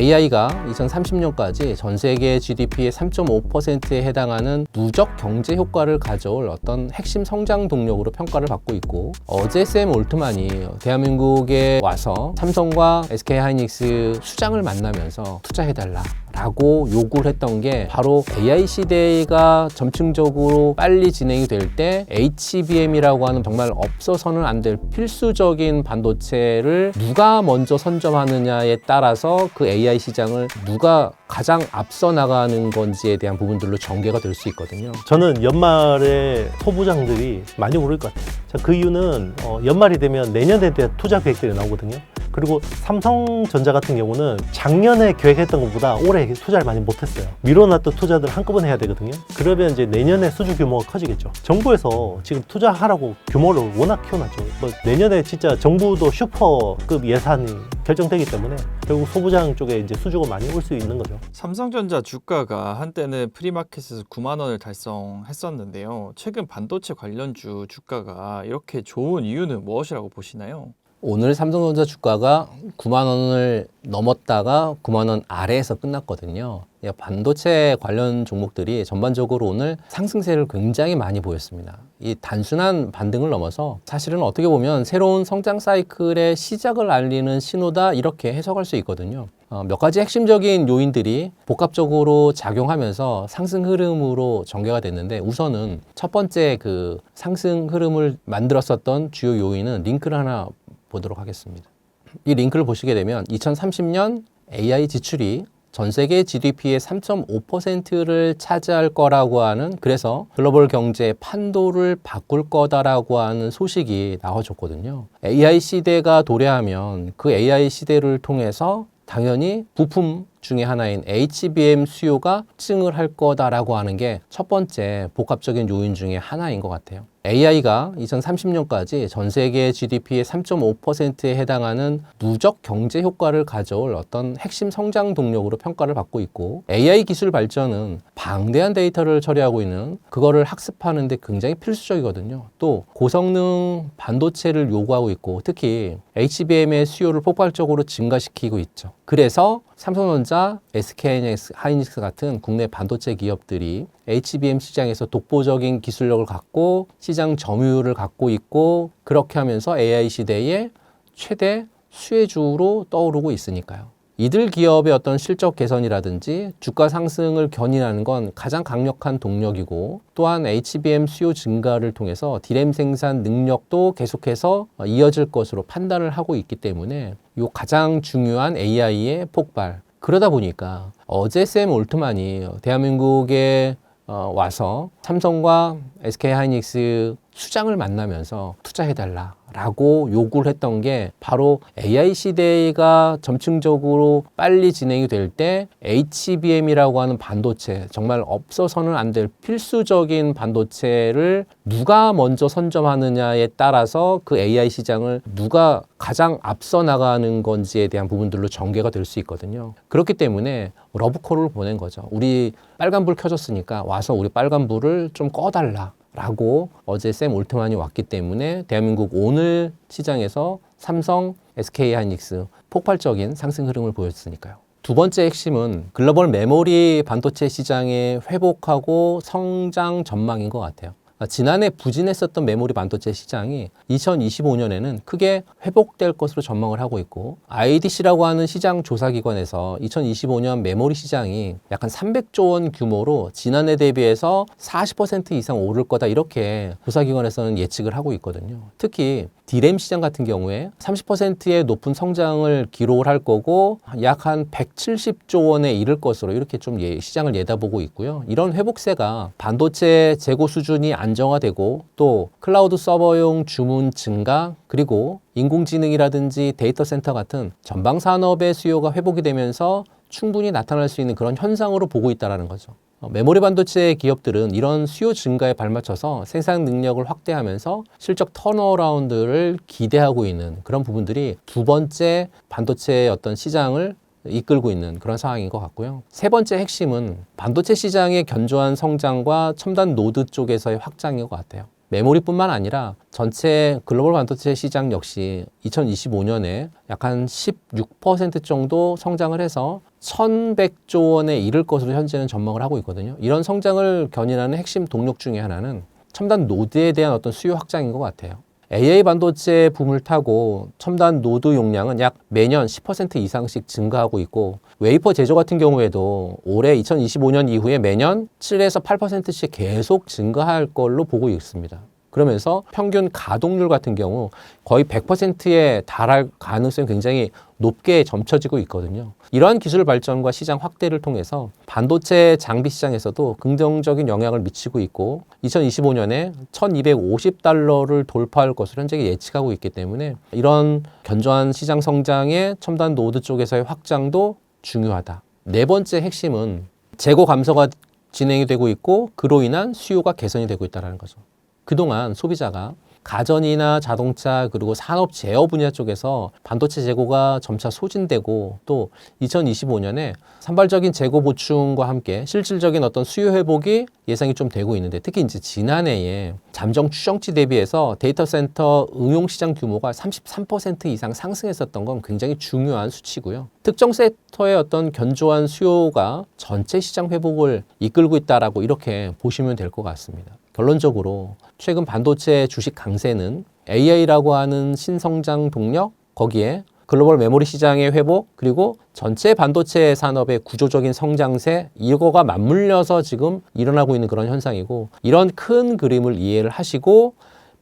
AI가 2030년까지 전 세계 GDP의 3.5%에 해당하는 누적 경제 효과를 가져올 어떤 핵심 성장 동력으로 평가를 받고 있고, 어제 샘 올트만이 대한민국에 와서 삼성과 SK하이닉스 수장을 만나면서 투자해달라 라고 요구를 했던 게 바로 AI 시대가 점층적으로 빨리 진행이 될 때 HBM이라고 하는 정말 없어서는 안 될 필수적인 반도체를 누가 먼저 선점하느냐에 따라서 그 AI 시장을 누가 가장 앞서 나가는 건지에 대한 부분들로 전개가 될 수 있거든요. 저는 연말에 소부장들이 많이 오를 것 같아요. 그 이유는 연말이 되면 내년에 대한 투자 계획들이 나오거든요. 그리고 삼성전자 같은 경우는 작년에 계획했던 것보다 올해 투자를 많이 못했어요. 미뤄놨던 투자들 한꺼번에 해야 되거든요. 그러면 이제 내년에 수주 규모가 커지겠죠. 정부에서 지금 투자하라고 규모를 워낙 키워놨죠. 내년에 진짜 정부도 슈퍼급 예산이 결정되기 때문에 결국 소부장 쪽에 이제 수주가 많이 올 수 있는 거죠. 삼성전자 주가가 한때는 프리마켓에서 9만 원을 달성했었는데요. 최근 반도체 관련주 주가가 이렇게 좋은 이유는 무엇이라고 보시나요? 오늘 삼성전자 주가가 9만 원을 넘었다가 9만 원 아래에서 끝났거든요. 반도체 관련 종목들이 전반적으로 오늘 상승세를 굉장히 많이 보였습니다. 이 단순한 반등을 넘어서 사실은 어떻게 보면 새로운 성장 사이클의 시작을 알리는 신호다, 이렇게 해석할 수 있거든요. 몇 가지 핵심적인 요인들이 복합적으로 작용하면서 상승 흐름으로 전개가 됐는데, 우선은 첫 번째 그 상승 흐름을 만들었었던 주요 요인은 링크를 하나 보도록 하겠습니다. 이 링크를 보시게 되면 2030년 AI 지출이 전 세계 GDP의 3.5%를 차지할 거라고 하는, 그래서 글로벌 경제의 판도를 바꿀 거다라고 하는 소식이 나와줬거든요. AI 시대가 도래하면 그 AI 시대를 통해서 당연히 부품 중에 하나인 HBM 수요가 증을 할 거다라고 하는 게 첫 번째 복합적인 요인 중에 하나인 것 같아요. AI가 2030년까지 전 세계 GDP의 3.5%에 해당하는 누적 경제 효과를 가져올 어떤 핵심 성장 동력으로 평가를 받고 있고, AI 기술 발전은 방대한 데이터를 처리하고 있는 그거를 학습하는 데 굉장히 필수적이거든요. 또 고성능 반도체를 요구하고 있고, 특히 HBM의 수요를 폭발적으로 증가시키고 있죠. 그래서 삼성전자, SK하이닉스 같은 국내 반도체 기업들이 HBM 시장에서 독보적인 기술력을 갖고 시장 점유율을 갖고 있고, 그렇게 하면서 AI 시대의 최대 수혜주로 떠오르고 있으니까요. 이들 기업의 어떤 실적 개선이라든지 주가 상승을 견인하는 건 가장 강력한 동력이고, 또한 HBM 수요 증가를 통해서 디램 생산 능력도 계속해서 이어질 것으로 판단을 하고 있기 때문에 이 가장 중요한 AI의 폭발. 그러다 보니까 어제 샘 올트만이 대한민국에 와서 삼성과 SK하이닉스 수장을 만나면서 투자해달라 라고 요구를 했던 게 바로 AI 시대가 점층적으로 빨리 진행이 될 때 HBM이라고 하는 반도체, 정말 없어서는 안 될 필수적인 반도체를 누가 먼저 선점하느냐에 따라서 그 AI 시장을 누가 가장 앞서 나가는 건지에 대한 부분들로 전개가 될 수 있거든요. 그렇기 때문에 러브콜을 보낸 거죠. 우리 빨간불 켜졌으니까 와서 우리 빨간불을 좀 꺼달라 라고 어제 샘 올트만이 왔기 때문에 대한민국 오늘 시장에서 삼성, SK하이닉스 폭발적인 상승 흐름을 보였으니까요. 두 번째 핵심은 글로벌 메모리 반도체 시장의 회복하고 성장 전망인 것 같아요. 지난해 부진했었던 메모리 반도체 시장이 2025년에는 크게 회복될 것으로 전망을 하고 있고, IDC라고 하는 시장 조사기관에서 2025년 메모리 시장이 약 한 300조 원 규모로 지난해 대비해서 40% 이상 오를 거다, 이렇게 조사기관에서는 예측을 하고 있거든요. 특히 디램 시장 같은 경우에 30%의 높은 성장을 기록을 할 거고 약 한 170조 원에 이를 것으로 이렇게 좀 시장을 내다보고 있고요. 이런 회복세가 반도체 재고 수준이 안정화되고, 또 클라우드 서버용 주문 증가, 그리고 인공지능이라든지 데이터 센터 같은 전방 산업의 수요가 회복이 되면서 충분히 나타날 수 있는 그런 현상으로 보고 있다는 거죠. 메모리 반도체 기업들은 이런 수요 증가에 발맞춰서 생산 능력을 확대하면서 실적 턴어라운드를 기대하고 있는 그런 부분들이 두 번째 반도체의 어떤 시장을 이끌고 있는 그런 상황인 것 같고요. 세 번째 핵심은 반도체 시장의 견조한 성장과 첨단 노드 쪽에서의 확장인 것 같아요. 메모리뿐만 아니라 전체 글로벌 반도체 시장 역시 2025년에 약 한 16% 정도 성장을 해서 1,100조 원에 이를 것으로 현재는 전망을 하고 있거든요. 이런 성장을 견인하는 핵심 동력 중에 하나는 첨단 노드에 대한 어떤 수요 확장인 것 같아요. AI 반도체 붐을 타고 첨단 노드 용량은 약 매년 10% 이상씩 증가하고 있고, 웨이퍼 제조 같은 경우에도 올해 2025년 이후에 매년 7에서 8%씩 계속 증가할 걸로 보고 있습니다. 그러면서 평균 가동률 같은 경우 거의 100%에 달할 가능성이 굉장히 높게 점쳐지고 있거든요. 이러한 기술 발전과 시장 확대를 통해서 반도체 장비 시장에서도 긍정적인 영향을 미치고 있고, 2025년에 1,250달러를 돌파할 것으로 현재 예측하고 있기 때문에 이런 견조한 시장 성장의 첨단 노드 쪽에서의 확장도 중요하다. 네 번째 핵심은 재고 감소가 진행이 되고 있고, 그로 인한 수요가 개선이 되고 있다는 거죠. 그동안 소비자가 가전이나 자동차 그리고 산업 제어 분야 쪽에서 반도체 재고가 점차 소진되고, 또 2025년에 산발적인 재고 보충과 함께 실질적인 어떤 수요 회복이 예상이 좀 되고 있는데, 특히 이제 지난해에 잠정 추정치 대비해서 데이터 센터 응용 시장 규모가 33% 이상 상승했었던 건 굉장히 중요한 수치고요. 특정 섹터의 어떤 견조한 수요가 전체 시장 회복을 이끌고 있다라고 이렇게 보시면 될 것 같습니다. 결론적으로 최근 반도체 주식 강세는 AI라고 하는 신성장 동력, 거기에 글로벌 메모리 시장의 회복, 그리고 전체 반도체 산업의 구조적인 성장세, 이거가 맞물려서 지금 일어나고 있는 그런 현상이고, 이런 큰 그림을 이해를 하시고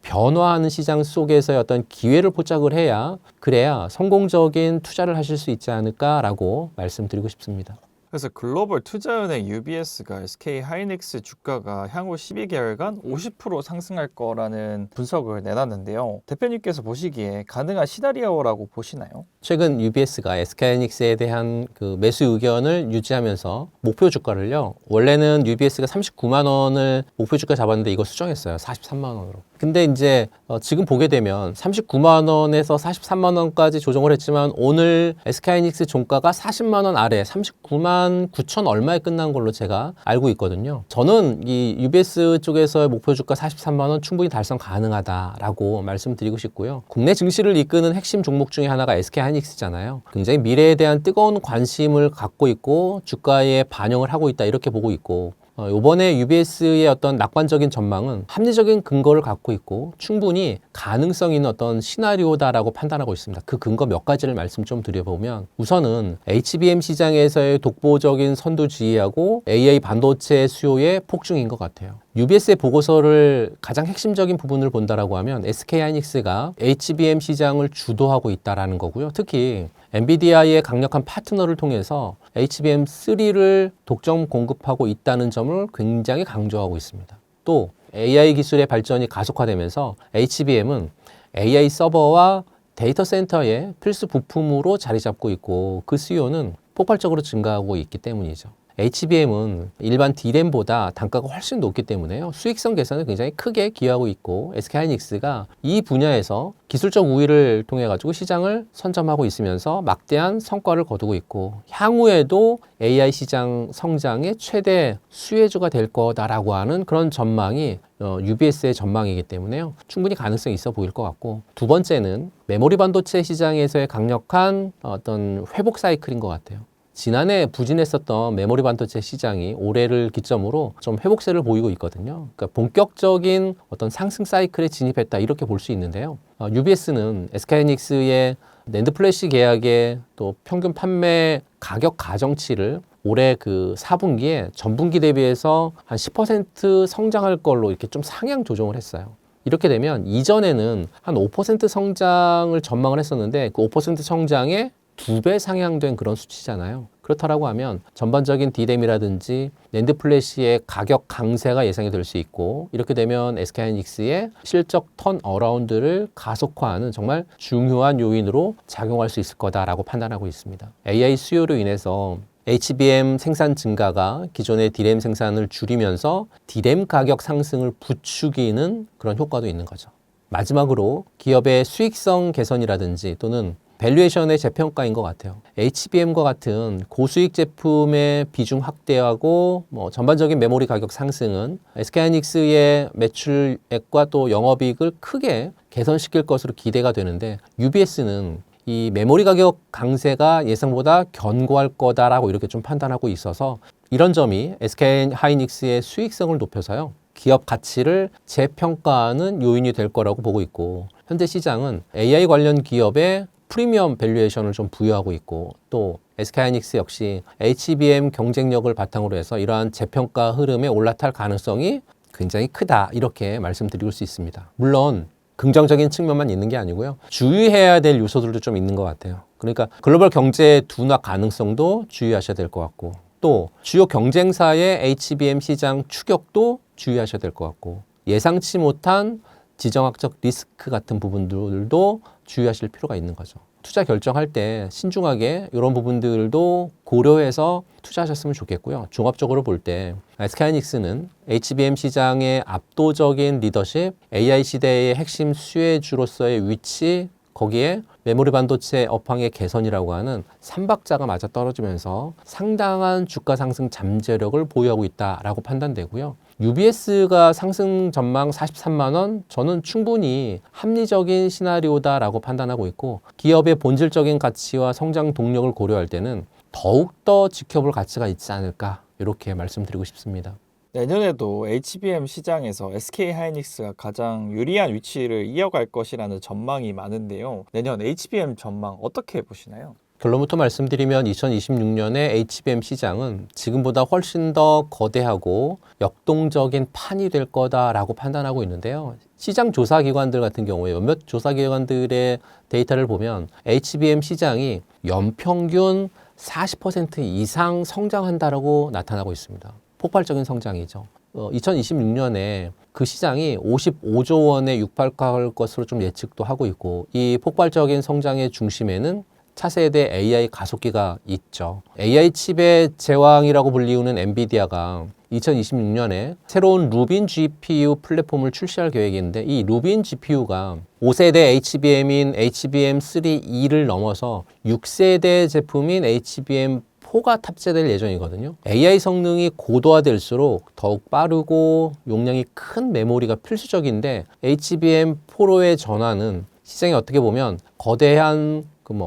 변화하는 시장 속에서의 어떤 기회를 포착을 해야, 그래야 성공적인 투자를 하실 수 있지 않을까라고 말씀드리고 싶습니다. 그래서 글로벌 투자은행 UBS가 SK 하이닉스 주가가 향후 12개월간 50% 상승할 거라는 분석을 내놨는데요. 대표님께서 보시기에 가능한 시나리오라고 보시나요? 최근 UBS가 SK하이닉스에 대한 그 매수 의견을 유지하면서 목표 주가를요, 원래는 UBS가 39만 원을 목표 주가 잡았는데 이거 수정했어요. 43만 원으로. 근데 이제 지금 보게 되면 39만 원에서 43만 원까지 조정을 했지만, 오늘 SK하이닉스 종가가 40만 원 아래 39만 9천 얼마에 끝난 걸로 제가 알고 있거든요. 저는 이 UBS 쪽에서의 목표 주가 43만 원 충분히 달성 가능하다라고 말씀드리고 싶고요. 국내 증시를 이끄는 핵심 종목 중에 하나가 SK하이닉스잖아요. 굉장히 미래에 대한 뜨거운 관심을 갖고 있고 주가에 반영을 하고 있다, 이렇게 보고 있고, 이번에 UBS의 어떤 낙관적인 전망은 합리적인 근거를 갖고 있고 충분히 가능성 있는 어떤 시나리오다라고 판단하고 있습니다. 그 근거 몇 가지를 말씀 좀 드려보면, 우선은 HBM 시장에서의 독보적인 선두주의하고 AI 반도체 수요의 폭증인 것 같아요. UBS의 보고서를 가장 핵심적인 부분을 본다라고 하면 SK하이닉스가 HBM 시장을 주도하고 있다라는 거고요. 특히 엔비디아의 강력한 파트너를 통해서 HBM3를 독점 공급하고 있다는 점을 굉장히 강조하고 있습니다. 또 AI 기술의 발전이 가속화되면서 HBM은 AI 서버와 데이터 센터의 필수 부품으로 자리 잡고 있고, 그 수요는 폭발적으로 증가하고 있기 때문이죠. HBM은 일반 D램보다 단가가 훨씬 높기 때문에요. 수익성 개선을 굉장히 크게 기여하고 있고, SK하이닉스가 이 분야에서 기술적 우위를 통해 가지고 시장을 선점하고 있으면서 막대한 성과를 거두고 있고, 향후에도 AI 시장 성장의 최대 수혜주가 될 거다라고 하는 그런 전망이 UBS의 전망이기 때문에요. 충분히 가능성이 있어 보일 것 같고, 두 번째는 메모리 반도체 시장에서의 강력한 어떤 회복 사이클인 것 같아요. 지난해 부진했었던 메모리 반도체 시장이 올해를 기점으로 좀 회복세를 보이고 있거든요. 그러니까 본격적인 어떤 상승 사이클에 진입했다, 이렇게 볼 수 있는데요. UBS는 SK하이닉스의 낸드 플래시 계약의 또 평균 판매 가격 가정치를 올해 그 4분기에 전분기 대비해서 한 10% 성장할 걸로 이렇게 좀 상향 조정을 했어요. 이렇게 되면 이전에는 한 5% 성장을 전망을 했었는데, 그 5% 성장에 2배 상향된 그런 수치잖아요. 그렇다라고 하면 전반적인 D램이라든지 낸드 플래시의 가격 강세가 예상이 될 수 있고, 이렇게 되면 SK하이닉스의 실적 턴 어라운드를 가속화하는 정말 중요한 요인으로 작용할 수 있을 거다라고 판단하고 있습니다. AI 수요로 인해서 HBM 생산 증가가 기존의 D램 생산을 줄이면서 D램 가격 상승을 부추기는 그런 효과도 있는 거죠. 마지막으로 기업의 수익성 개선이라든지 또는 밸류에이션의 재평가인 것 같아요. HBM과 같은 고수익 제품의 비중 확대하고 전반적인 메모리 가격 상승은 SK하이닉스의 매출액과 또 영업이익을 크게 개선시킬 것으로 기대가 되는데 UBS는 이 메모리 가격 강세가 예상보다 견고할 거다라고 이렇게 좀 판단하고 있어서 이런 점이 SK하이닉스의 수익성을 높여서요. 기업 가치를 재평가하는 요인이 될 거라고 보고 있고 현재 시장은 AI 관련 기업에 프리미엄 밸류에이션을 좀 부여하고 있고 또 SK하이닉스 역시 HBM 경쟁력을 바탕으로 해서 이러한 재평가 흐름에 올라탈 가능성이 굉장히 크다 이렇게 말씀드릴 수 있습니다. 물론 긍정적인 측면만 있는 게 아니고요. 주의해야 될 요소들도 좀 있는 것 같아요. 그러니까 글로벌 경제 둔화 가능성도 주의하셔야 될 것 같고 또 주요 경쟁사의 HBM 시장 추격도 주의하셔야 될 것 같고 예상치 못한 지정학적 리스크 같은 부분들도 주의하실 필요가 있는 거죠. 투자 결정할 때 신중하게 이런 부분들도 고려해서 투자하셨으면 좋겠고요. 종합적으로 볼 때 SK하이닉스는 HBM 시장의 압도적인 리더십, AI 시대의 핵심 수혜주로서의 위치, 거기에 메모리 반도체 업황의 개선이라고 하는 3박자가 맞아 떨어지면서 상당한 주가 상승 잠재력을 보유하고 있다라고 판단되고요. UBS가 상승 전망 43만 원, 저는 충분히 합리적인 시나리오다라고 판단하고 있고 기업의 본질적인 가치와 성장 동력을 고려할 때는 더욱더 지켜볼 가치가 있지 않을까 이렇게 말씀드리고 싶습니다. 내년에도 HBM 시장에서 SK하이닉스가 가장 유리한 위치를 이어갈 것이라는 전망이 많은데요. 내년 HBM 전망 어떻게 보시나요? 결론부터 말씀드리면 2026년에 HBM 시장은 지금보다 훨씬 더 거대하고 역동적인 판이 될 거다라고 판단하고 있는데요. 시장 조사기관들 같은 경우에 몇몇 조사기관들의 데이터를 보면 HBM 시장이 연평균 40% 이상 성장한다라고 나타나고 있습니다. 폭발적인 성장이죠. 2026년에 그 시장이 55조 원에 육박할 것으로 좀 예측도 하고 있고 이 폭발적인 성장의 중심에는 차세대 AI 가속기가 있죠. AI 칩의 제왕이라고 불리우는 엔비디아가 2026년에 새로운 루빈 GPU 플랫폼을 출시할 계획인데 이 루빈 GPU가 5세대 HBM인 HBM3E를 넘어서 6세대 제품인 HBM4가 탑재될 예정이거든요. AI 성능이 고도화될수록 더욱 빠르고 용량이 큰 메모리가 필수적인데 HBM4로의 전환은 시장에 어떻게 보면 거대한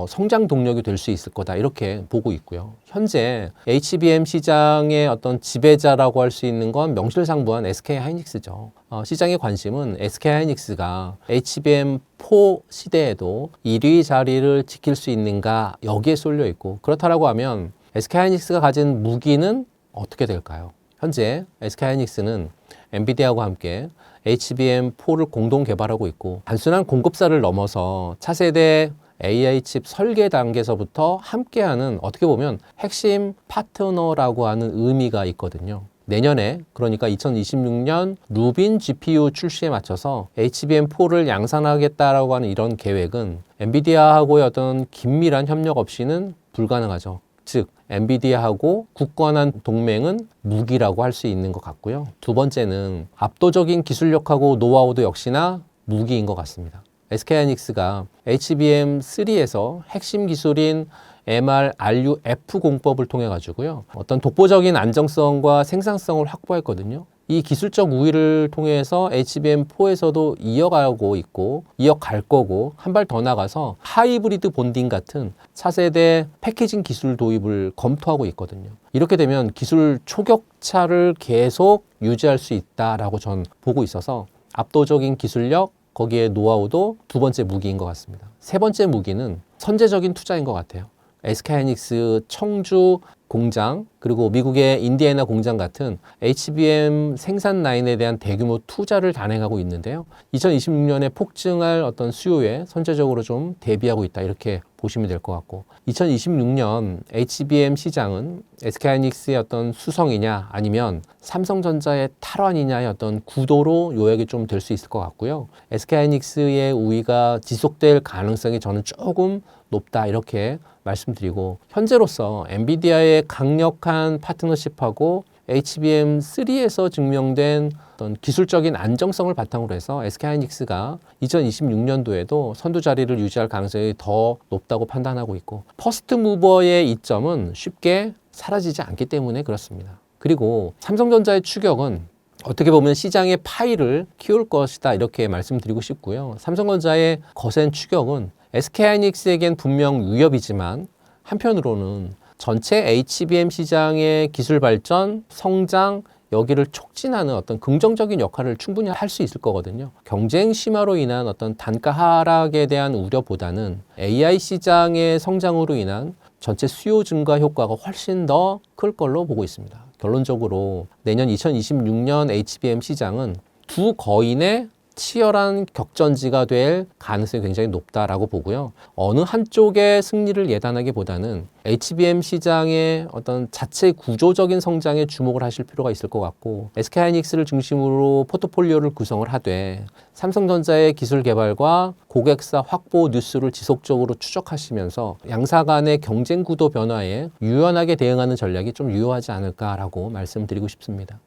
성장 동력이 될 수 있을 거다 이렇게 보고 있고요. 현재 HBM 시장의 어떤 지배자라고 할 수 있는 건 명실상부한 SK하이닉스죠. 시장의 관심은 SK하이닉스가 HBM4 시대에도 1위 자리를 지킬 수 있는가 여기에 쏠려 있고 그렇다라고 하면 SK하이닉스가 가진 무기는 어떻게 될까요? 현재 SK하이닉스는 엔비디아와 함께 HBM4를 공동 개발하고 있고 단순한 공급사를 넘어서 차세대 AI 칩 설계 단계에서부터 함께하는 어떻게 보면 핵심 파트너라고 하는 의미가 있거든요. 내년에 그러니까 2026년 루빈 GPU 출시에 맞춰서 HBM4를 양산하겠다라고 하는 이런 계획은 엔비디아하고의 어떤 긴밀한 협력 없이는 불가능하죠. 즉 엔비디아하고 굳건한 동맹은 무기라고 할 수 있는 것 같고요. 두 번째는 압도적인 기술력하고 노하우도 역시나 무기인 것 같습니다. SK하이닉스가 HBM3에서 핵심 기술인 MR-RUF 공법을 통해 가지고요. 어떤 독보적인 안정성과 생산성을 확보했거든요. 이 기술적 우위를 통해서 HBM4에서도 이어가고 있고 이어갈 거고 한 발 더 나가서 하이브리드 본딩 같은 차세대 패키징 기술 도입을 검토하고 있거든요. 이렇게 되면 기술 초격차를 계속 유지할 수 있다라고 전 보고 있어서 압도적인 기술력 거기에 노하우도 두 번째 무기인 것 같습니다. 세 번째 무기는 선제적인 투자인 것 같아요. SK하이닉스 청주 공장 그리고 미국의 인디애나 공장 같은 HBM 생산 라인에 대한 대규모 투자를 단행하고 있는데요. 2026년에 폭증할 어떤 수요에 선제적으로 좀 대비하고 있다 이렇게 보시면 될 것 같고 2026년 HBM 시장은 SK하이닉스의 어떤 수성이냐 아니면 삼성전자의 탈환이냐의 어떤 구도로 요약이 좀 될 수 있을 것 같고요. SK하이닉스의 우위가 지속될 가능성이 저는 조금 높다 이렇게 말씀드리고 현재로서 엔비디아의 강력한 파트너십하고 HBM3에서 증명된 어떤 기술적인 안정성을 바탕으로 해서 SK하이닉스가 2026년도에도 선두 자리를 유지할 가능성이 더 높다고 판단하고 있고, 퍼스트 무버의 이점은 쉽게 사라지지 않기 때문에 그렇습니다. 그리고 삼성전자의 추격은 어떻게 보면 시장의 파이를 키울 것이다, 이렇게 말씀드리고 싶고요. 삼성전자의 거센 추격은 SK하이닉스에겐 분명 위협이지만 한편으로는 전체 HBM 시장의 기술 발전, 성장, 여기를 촉진하는 어떤 긍정적인 역할을 충분히 할 수 있을 거거든요. 경쟁 심화로 인한 어떤 단가 하락에 대한 우려보다는 AI 시장의 성장으로 인한 전체 수요 증가 효과가 훨씬 더 클 걸로 보고 있습니다. 결론적으로 내년 2026년 HBM 시장은 두 거인의 치열한 격전지가 될 가능성이 굉장히 높다라고 보고요. 어느 한쪽의 승리를 예단하기보다는 HBM 시장의 어떤 자체 구조적인 성장에 주목을 하실 필요가 있을 것 같고, SK하이닉스를 중심으로 포트폴리오를 구성을 하되 삼성전자의 기술 개발과 고객사 확보 뉴스를 지속적으로 추적하시면서 양사 간의 경쟁 구도 변화에 유연하게 대응하는 전략이 좀 유효하지 않을까라고 말씀드리고 싶습니다.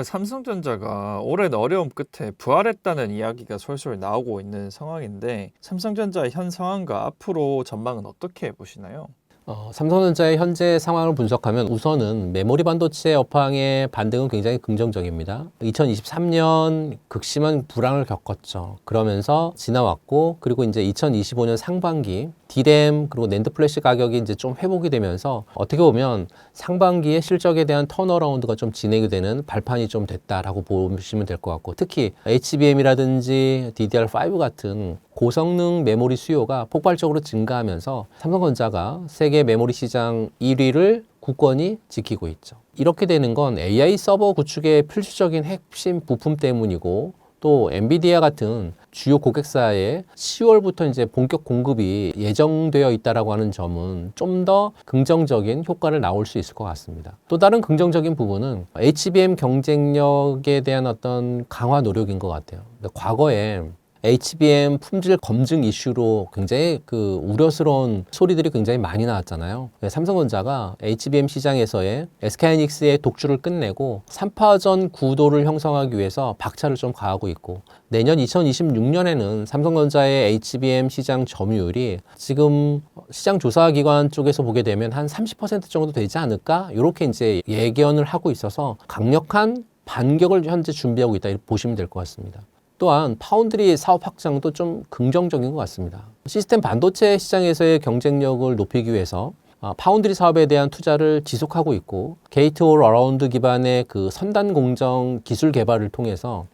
삼성전자가 오랜 어려움 끝에 부활했다는 이야기가 솔솔 나오고 있는 상황인데, 삼성전자의 현 상황과 앞으로 전망은 어떻게 보시나요? 삼성전자의 현재 상황을 분석하면 우선은 메모리 반도체 업황의 반등은 굉장히 긍정적입니다. 2023년 극심한 불황을 겪었죠. 그러면서 지나왔고, 그리고 이제 2025년 상반기 D램 그리고 낸드 플래시 가격이 이제 좀 회복이 되면서 어떻게 보면 상반기에 실적에 대한 턴어라운드가 좀 진행이 되는 발판이 좀 됐다라고 보시면 될 것 같고, 특히 HBM이라든지 DDR5 같은 고성능 메모리 수요가 폭발적으로 증가하면서 삼성전자가 세계 메모리 시장 1위를 굳건히 지키고 있죠. 이렇게 되는 건 AI 서버 구축의 필수적인 핵심 부품 때문이고, 또 엔비디아 같은 주요 고객사에 10월부터 이제 본격 공급이 예정되어 있다라고 하는 점은 좀 더 긍정적인 효과를 나올 수 있을 것 같습니다. 또 다른 긍정적인 부분은 HBM 경쟁력에 대한 어떤 강화 노력인 것 같아요. 과거에 HBM 품질 검증 이슈로 굉장히 우려스러운 소리들이 굉장히 많이 나왔잖아요. 삼성전자가 HBM 시장에서의 SK하이닉스의 독주를 끝내고 3파전 구도를 형성하기 위해서 박차를 좀 가하고 있고, 내년 2026년에는 삼성전자의 HBM 시장 점유율이 지금 시장 조사 기관 쪽에서 보게 되면 한 30% 정도 되지 않을까? 이렇게 이제 예견을 하고 있어서 강력한 반격을 현재 준비하고 있다, 이렇게 보시면 될 것 같습니다. 또한 파운드리 사업 확장도 좀 긍정적인 것 같습니다. 시스템 반도체 시장에서의 경쟁력을 높이기 위해서 파운드리 사업에 대한 투자를 지속하고 있고, 게이트 올 어라운드 기반의 그 선단 공정 기술 개발을 통해서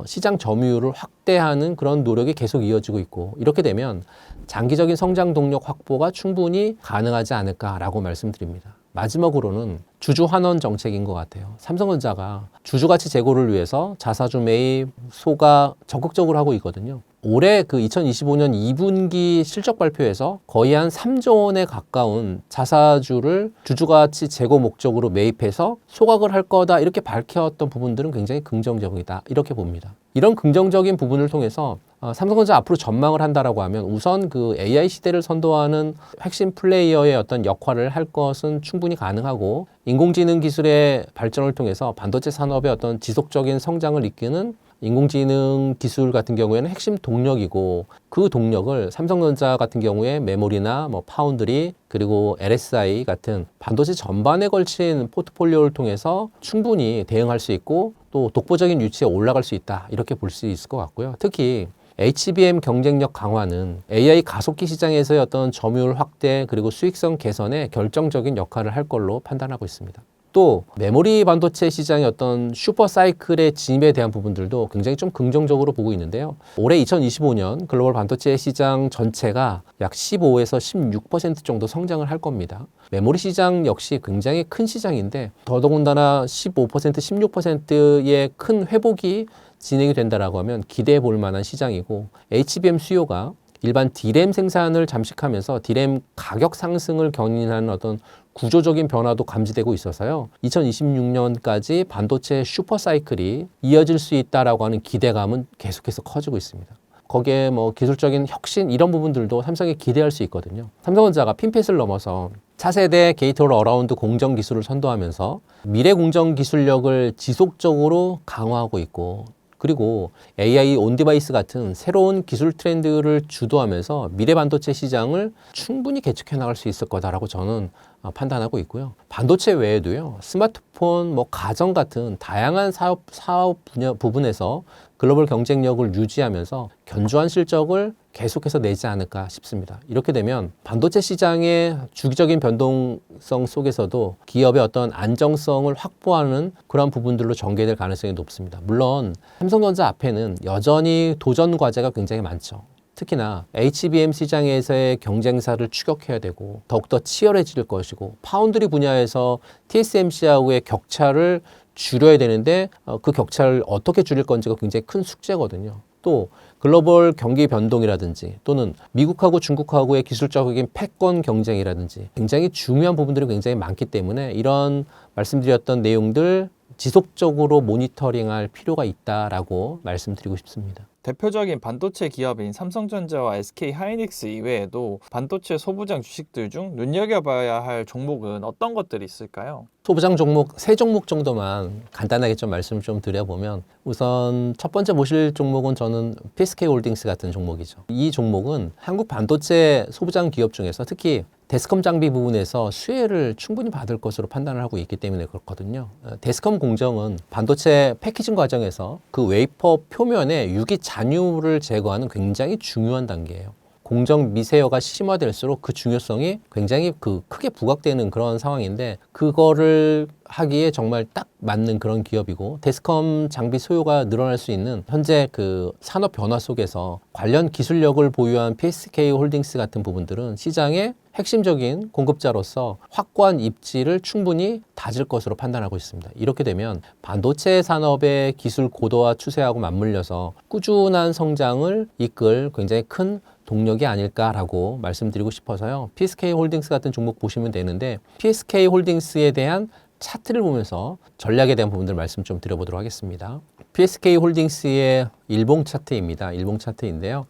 시장 점유율을 확대하는 그런 노력이 계속 이어지고 있고, 이렇게 되면 장기적인 성장 동력 확보가 충분히 가능하지 않을까라고 말씀드립니다. 마지막으로는 주주 환원 정책인 것 같아요. 삼성전자가 주주 가치 제고를 위해서 자사주 매입, 소가 적극적으로 하고 있거든요. 올해 2025년 2분기 실적 발표에서 거의 한 3조 원에 가까운 자사주를 주주가치 제고 목적으로 매입해서 소각을 할 거다, 이렇게 밝혔던 부분들은 굉장히 긍정적이다, 이렇게 봅니다. 이런 긍정적인 부분을 통해서 삼성전자 앞으로 전망을 한다라고 하면 우선 AI 시대를 선도하는 핵심 플레이어의 어떤 역할을 할 것은 충분히 가능하고, 인공지능 기술의 발전을 통해서 반도체 산업의 어떤 지속적인 성장을 이끄는 인공지능 기술 같은 경우에는 핵심 동력이고, 그 동력을 삼성전자 같은 경우에 메모리나 파운드리 그리고 LSI 같은 반도체 전반에 걸친 포트폴리오를 통해서 충분히 대응할 수 있고, 또 독보적인 위치에 올라갈 수 있다, 이렇게 볼 수 있을 것 같고요. 특히 HBM 경쟁력 강화는 AI 가속기 시장에서의 어떤 점유율 확대 그리고 수익성 개선에 결정적인 역할을 할 걸로 판단하고 있습니다. 또 메모리 반도체 시장의 어떤 슈퍼 사이클의 진입에 대한 부분들도 굉장히 좀 긍정적으로 보고 있는데요. 올해 2025년 글로벌 반도체 시장 전체가 약 15에서 16% 정도 성장을 할 겁니다. 메모리 시장 역시 굉장히 큰 시장인데, 더더군다나 15%, 16%의 큰 회복이 진행이 된다라고 하면 기대해 볼 만한 시장이고, HBM 수요가 일반 D램 생산을 잠식하면서 D램 가격 상승을 견인하는 어떤 구조적인 변화도 감지되고 있어서요. 2026년까지 반도체 슈퍼 사이클이 이어질 수 있다라고 하는 기대감은 계속해서 커지고 있습니다. 거기에 기술적인 혁신 이런 부분들도 삼성이 기대할 수 있거든요. 삼성전자가 핀펫을 넘어서 차세대 게이트 올 어라운드 공정 기술을 선도하면서 미래 공정 기술력을 지속적으로 강화하고 있고, 그리고 AI 온 디바이스 같은 새로운 기술 트렌드를 주도하면서 미래 반도체 시장을 충분히 개척해 나갈 수 있을 거다라고 저는 판단하고 있고요. 반도체 외에도요, 스마트폰, 가정 같은 다양한 사업 분야 부분에서 글로벌 경쟁력을 유지하면서 견조한 실적을 계속해서 내지 않을까 싶습니다. 이렇게 되면 반도체 시장의 주기적인 변동성 속에서도 기업의 어떤 안정성을 확보하는 그런 부분들로 전개될 가능성이 높습니다. 물론 삼성전자 앞에는 여전히 도전 과제가 굉장히 많죠. 특히나 HBM 시장에서의 경쟁사를 추격해야 되고 더욱더 치열해질 것이고, 파운드리 분야에서 TSMC하고의 격차를 줄여야 되는데 그 격차를 어떻게 줄일 건지가 굉장히 큰 숙제거든요. 또 글로벌 경기 변동이라든지 또는 미국하고 중국하고의 기술적인 패권 경쟁이라든지 굉장히 중요한 부분들이 굉장히 많기 때문에 이런 말씀드렸던 내용들 지속적으로 모니터링할 필요가 있다라고 말씀드리고 싶습니다. 대표적인 반도체 기업인 삼성전자와 SK 하이닉스 이외에도 반도체 소부장 주식들 중 눈여겨봐야 할 종목은 어떤 것들이 있을까요? 소부장 종목 3종목 정도만 간단하게 좀 말씀을 좀 드려보면, 우선 첫 번째 보실 종목은 저는 PSK 홀딩스 같은 종목이죠. 이 종목은 한국 반도체 소부장 기업 중에서 특히 데스컴 장비 부분에서 수혜를 충분히 받을 것으로 판단을 하고 있기 때문에 그렇거든요. 데스컴 공정은 반도체 패키징 과정에서 그 웨이퍼 표면에 유기 잔유물을 제거하는 굉장히 중요한 단계예요. 공정 미세여가 심화될수록 그 중요성이 굉장히 크게 부각되는 그런 상황인데, 그거를 하기에 정말 딱 맞는 그런 기업이고, 데스컴 장비 소요가 늘어날 수 있는 현재 그 산업 변화 속에서 관련 기술력을 보유한 PSK 홀딩스 같은 부분들은 시장의 핵심적인 공급자로서 확고한 입지를 충분히 다질 것으로 판단하고 있습니다. 이렇게 되면 반도체 산업의 기술 고도화 추세하고 맞물려서 꾸준한 성장을 이끌 굉장히 큰 동력이 아닐까라고 말씀드리고 싶어서요. PSK 홀딩스 같은 종목 보시면 되는데, PSK 홀딩스에 대한 차트를 보면서 전략에 대한 부분들 말씀 좀 드려보도록 하겠습니다. PSK 홀딩스의 일봉 차트입니다. 일봉 차트인데요.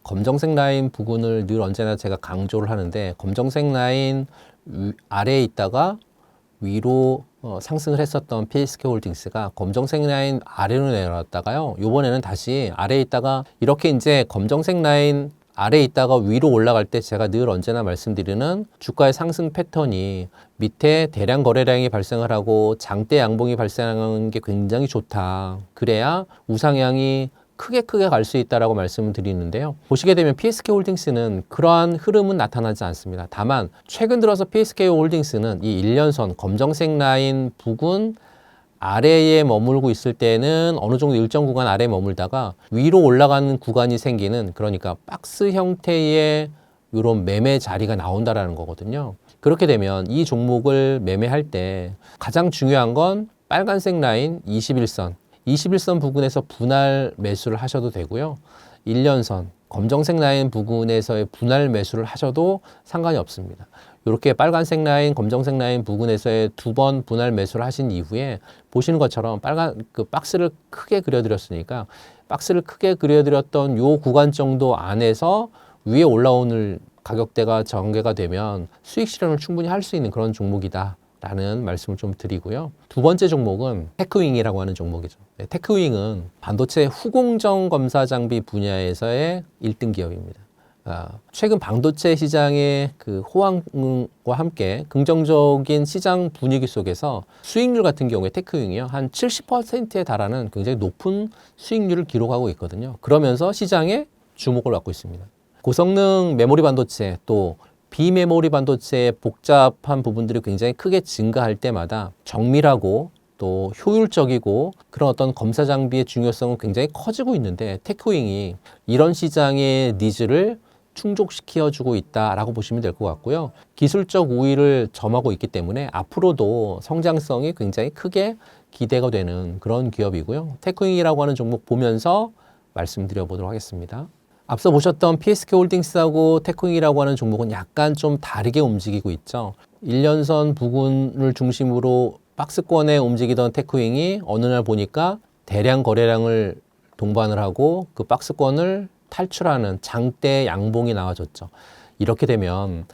검정색 라인 부분을 늘 언제나 제가 강조를 하는데, 검정색 라인 아래에 있다가 위로 상승을 했었던 PSK 홀딩스가 검정색 라인 아래로 내려왔다가요, 요번에는 다시 아래에 있다가 이렇게 이제 검정색 라인 아래에 있다가 위로 올라갈 때 제가 늘 언제나 말씀드리는 주가의 상승 패턴이 밑에 대량 거래량이 발생을 하고 장대 양봉이 발생하는 게 굉장히 좋다. 그래야 우상향이 크게 갈 수 있다라고 말씀을 드리는데요. 보시게 되면 PSK 홀딩스는 그러한 흐름은 나타나지 않습니다. 다만 최근 들어서 PSK 홀딩스는 이 1년선 검정색 라인 부근 아래에 머물고 있을 때는 어느 정도 일정 구간 아래에 머물다가 위로 올라가는 구간이 생기는, 그러니까 박스 형태의 이런 매매 자리가 나온다라는 거거든요. 그렇게 되면 이 종목을 매매할 때 가장 중요한 건 빨간색 라인 21선 부근에서 분할 매수를 하셔도 되고요. 1년선 검정색 라인 부근에서의 분할 매수를 하셔도 상관이 없습니다. 이렇게 빨간색 라인, 검정색 라인 부근에서의 2번 분할 매수를 하신 이후에 보시는 것처럼 박스를 크게 그려드렸으니까, 박스를 크게 그려드렸던 요 구간 정도 안에서 위에 올라오는 가격대가 전개가 되면 수익 실현을 충분히 할 수 있는 그런 종목이다 라는 말씀을 좀 드리고요. 두 번째 종목은 테크윙이라고 하는 종목이죠. 테크윙은 반도체 후공정 검사 장비 분야에서의 1등 기업입니다. 최근 반도체 시장의 그 호황과 함께 긍정적인 시장 분위기 속에서 수익률 같은 경우에 테크윙이요, 한 70%에 달하는 굉장히 높은 수익률을 기록하고 있거든요. 그러면서 시장에 주목을 받고 있습니다. 고성능 메모리 반도체, 또 비메모리 반도체의 복잡한 부분들이 굉장히 크게 증가할 때마다 정밀하고 또 효율적이고 그런 어떤 검사 장비의 중요성은 굉장히 커지고 있는데, 테크윙이 이런 시장의 니즈를 충족시켜주고 있다라고 보시면 될 것 같고요. 기술적 우위를 점하고 있기 때문에 앞으로도 성장성이 굉장히 크게 기대가 되는 그런 기업이고요. 테크윙이라고 하는 종목 보면서 말씀드려 보도록 하겠습니다. 앞서 보셨던 PSK 홀딩스하고 테크윙이라고 하는 종목은 약간 좀 다르게 움직이고 있죠. 1년선 부근을 중심으로 박스권에 움직이던 테크윙이 어느 날 보니까 대량 거래량을 동반을 하고 그 박스권을 탈출하는 장대 양봉이 나와줬죠. 이렇게 되면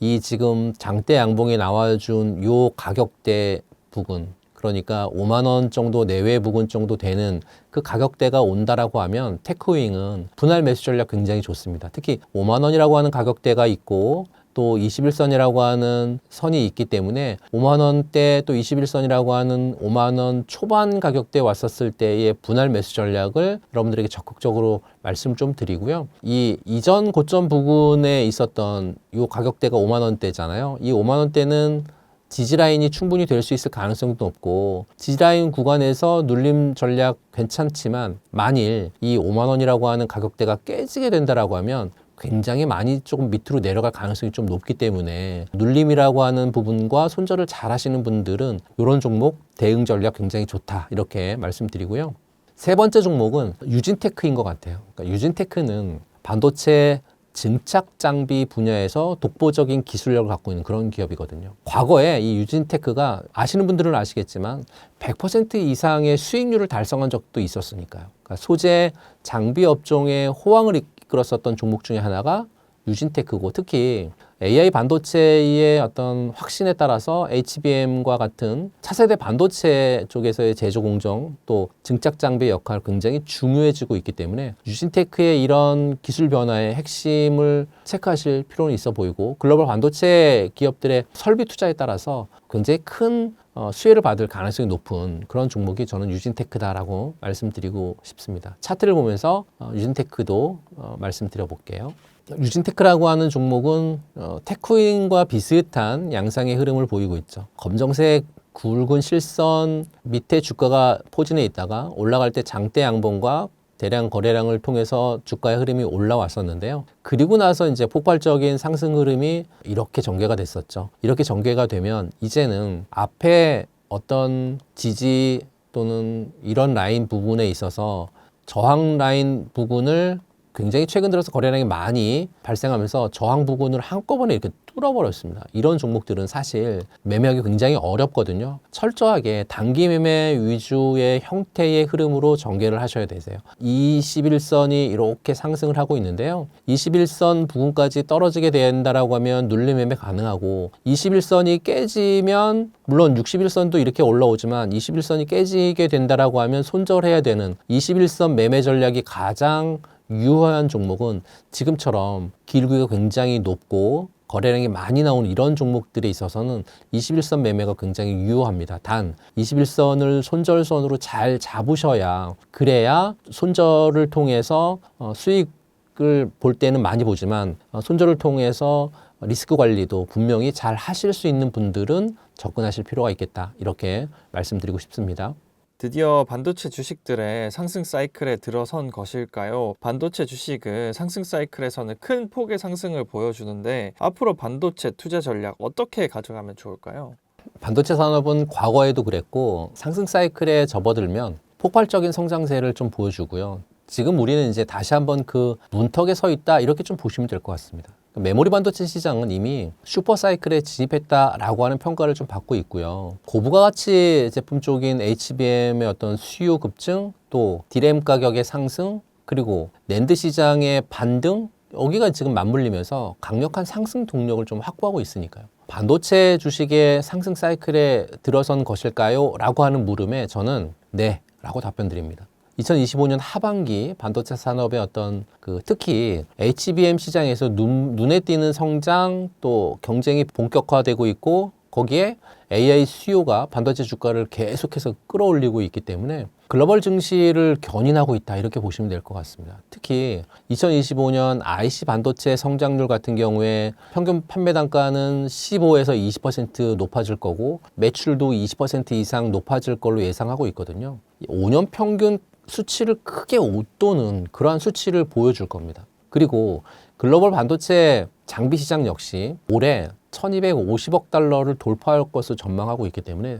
이 지금 장대 양봉에 나와준 요 가격대 부근, 그러니까 5만 원 정도 내외 부근 정도 되는 그 가격대가 온다라고 하면 테크윙은 분할 매수 전략 굉장히 좋습니다. 특히 5만 원이라고 하는 가격대가 있고 또 21선이라고 하는 선이 있기 때문에 5만 원대 또 21선이라고 하는 5만 원 초반 가격대에 왔었을 때의 분할 매수 전략을 여러분들에게 적극적으로 말씀 좀 드리고요. 이 이전 고점 부근에 있었던 이 가격대가 5만 원대잖아요. 이 5만 원대는 지지라인이 충분히 될 수 있을 가능성도 높고 지지라인 구간에서 눌림 전략 괜찮지만 만일 이 5만 원이라고 하는 가격대가 깨지게 된다라고 하면 굉장히 많이 조금 밑으로 내려갈 가능성이 좀 높기 때문에 눌림이라고 하는 부분과 손절을 잘 하시는 분들은 이런 종목 대응 전략 굉장히 좋다 이렇게 말씀드리고요. 세 번째 종목은 유진테크인 것 같아요. 그러니까 유진테크는 반도체 증착 장비 분야에서 독보적인 기술력을 갖고 있는 그런 기업이거든요. 과거에 이 유진테크가 아시는 분들은 아시겠지만 100% 이상의 수익률을 달성한 적도 있었으니까요. 그러니까 소재 장비 업종의 호황을 이끌었었던 종목 중에 하나가 유진테크고 특히 AI 반도체의 어떤 확신에 따라서 HBM과 같은 차세대 반도체 쪽에서의 제조 공정 또 증착 장비의 역할 굉장히 중요해지고 있기 때문에 유진테크의 이런 기술 변화의 핵심을 체크하실 필요는 있어 보이고 글로벌 반도체 기업들의 설비 투자에 따라서 굉장히 큰 수혜를 받을 가능성이 높은 그런 종목이 저는 유진테크다라고 말씀드리고 싶습니다. 차트를 보면서 유진테크도 말씀드려 볼게요. 유진테크라고 하는 종목은 테크윙과 비슷한 양상의 흐름을 보이고 있죠. 검정색 굵은 실선 밑에 주가가 포진해 있다가 올라갈 때 장대 양봉과 대량 거래량을 통해서 주가의 흐름이 올라왔었는데요. 그리고 나서 이제 폭발적인 상승 흐름이 이렇게 전개가 됐었죠. 이렇게 전개가 되면 이제는 앞에 어떤 지지 또는 이런 라인 부분에 있어서 저항 라인 부분을 굉장히 최근 들어서 거래량이 많이 발생하면서 저항 부분을 한꺼번에 이렇게 뚫어버렸습니다. 이런 종목들은 사실 매매하기 굉장히 어렵거든요. 철저하게 단기 매매 위주의 형태의 흐름으로 전개를 하셔야 되세요. 21선이 이렇게 상승을 하고 있는데요. 21선 부분까지 떨어지게 된다라고 하면 눌림 매매 가능하고 21선이 깨지면 물론 61선도 이렇게 올라오지만 21선이 깨지게 된다라고 하면 손절해야 되는 21선 매매 전략이 가장 유효한 종목은 지금처럼 기울기가 굉장히 높고 거래량이 많이 나오는 이런 종목들에 있어서는 21선 매매가 굉장히 유효합니다. 단 21선을 손절선으로 잘 잡으셔야 그래야 손절을 통해서 수익을 볼 때는 많이 보지만 손절을 통해서 리스크 관리도 분명히 잘 하실 수 있는 분들은 접근하실 필요가 있겠다. 이렇게 말씀드리고 싶습니다. 드디어 반도체 주식들의 상승 사이클에 들어선 것일까요? 반도체 주식은 상승 사이클에서는 큰 폭의 상승을 보여주는데 앞으로 반도체 투자 전략 어떻게 가져가면 좋을까요? 반도체 산업은 과거에도 그랬고 상승 사이클에 접어들면 폭발적인 성장세를 좀 보여주고요. 지금 우리는 이제 다시 한번 그 문턱에 서 있다 이렇게 좀 보시면 될 것 같습니다. 메모리 반도체 시장은 이미 슈퍼 사이클에 진입했다라고 하는 평가를 좀 받고 있고요. 고부가 가치 제품 쪽인 HBM의 어떤 수요 급증, 또 DRAM 가격의 상승, 그리고 낸드 시장의 반등, 여기가 지금 맞물리면서 강력한 상승 동력을 좀 확보하고 있으니까요. 반도체 주식의 상승 사이클에 들어선 것일까요? 라고 하는 물음에 저는 네 라고 답변 드립니다. 2025년 하반기 반도체 산업의 어떤 특히 HBM 시장에서 눈에 띄는 성장 또 경쟁이 본격화되고 있고 거기에 AI 수요가 반도체 주가를 계속해서 끌어올리고 있기 때문에 글로벌 증시를 견인하고 있다 이렇게 보시면 될 것 같습니다. 특히 2025년 IC 반도체 성장률 같은 경우에 평균 판매 단가는 15에서 20% 높아질 거고 매출도 20% 이상 높아질 걸로 예상하고 있거든요. 5년 평균 수치를 크게 웃도는 그러한 수치를 보여줄 겁니다. 그리고 글로벌 반도체 장비 시장 역시 올해 1250억 달러를 돌파할 것을 전망하고 있기 때문에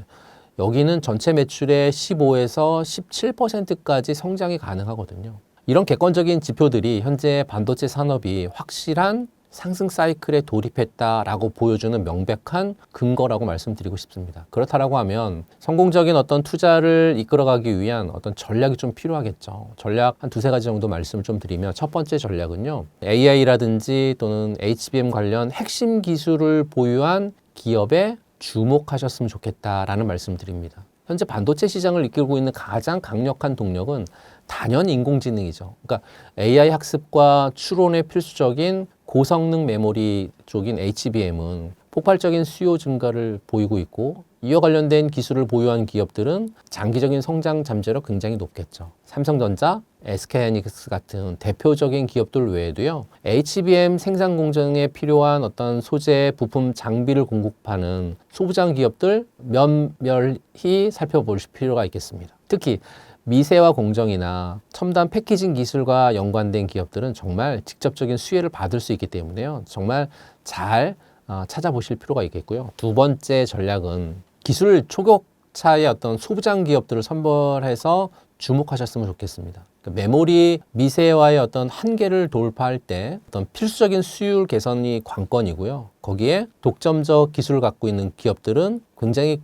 여기는 전체 매출의 15에서 17%까지 성장이 가능하거든요. 이런 객관적인 지표들이 현재 반도체 산업이 확실한 상승 사이클에 돌입했다라고 보여주는 명백한 근거라고 말씀드리고 싶습니다. 그렇다라고 하면 성공적인 어떤 투자를 이끌어가기 위한 어떤 전략이 좀 필요하겠죠. 전략 한 두세 가지 정도 말씀을 좀 드리면 첫 번째 전략은요. AI라든지 또는 HBM 관련 핵심 기술을 보유한 기업에 주목하셨으면 좋겠다라는 말씀을 드립니다. 현재 반도체 시장을 이끌고 있는 가장 강력한 동력은 단연 인공지능이죠. 그러니까 AI 학습과 추론에 필수적인 고성능 메모리 쪽인 HBM은 폭발적인 수요 증가를 보이고 있고 이와 관련된 기술을 보유한 기업들은 장기적인 성장 잠재력 굉장히 높겠죠. 삼성전자, SK하이닉스 같은 대표적인 기업들 외에도요. HBM 생산 공정에 필요한 어떤 소재, 부품, 장비를 공급하는 소부장 기업들 면밀히 살펴볼 필요가 있겠습니다. 특히 미세화 공정이나 첨단 패키징 기술과 연관된 기업들은 정말 직접적인 수혜를 받을 수 있기 때문에요. 정말 잘 찾아보실 필요가 있겠고요. 두 번째 전략은 기술 초격차의 어떤 소부장 기업들을 선별해서 주목하셨으면 좋겠습니다. 그러니까 메모리 미세화의 어떤 한계를 돌파할 때 어떤 필수적인 수율 개선이 관건이고요. 거기에 독점적 기술을 갖고 있는 기업들은 굉장히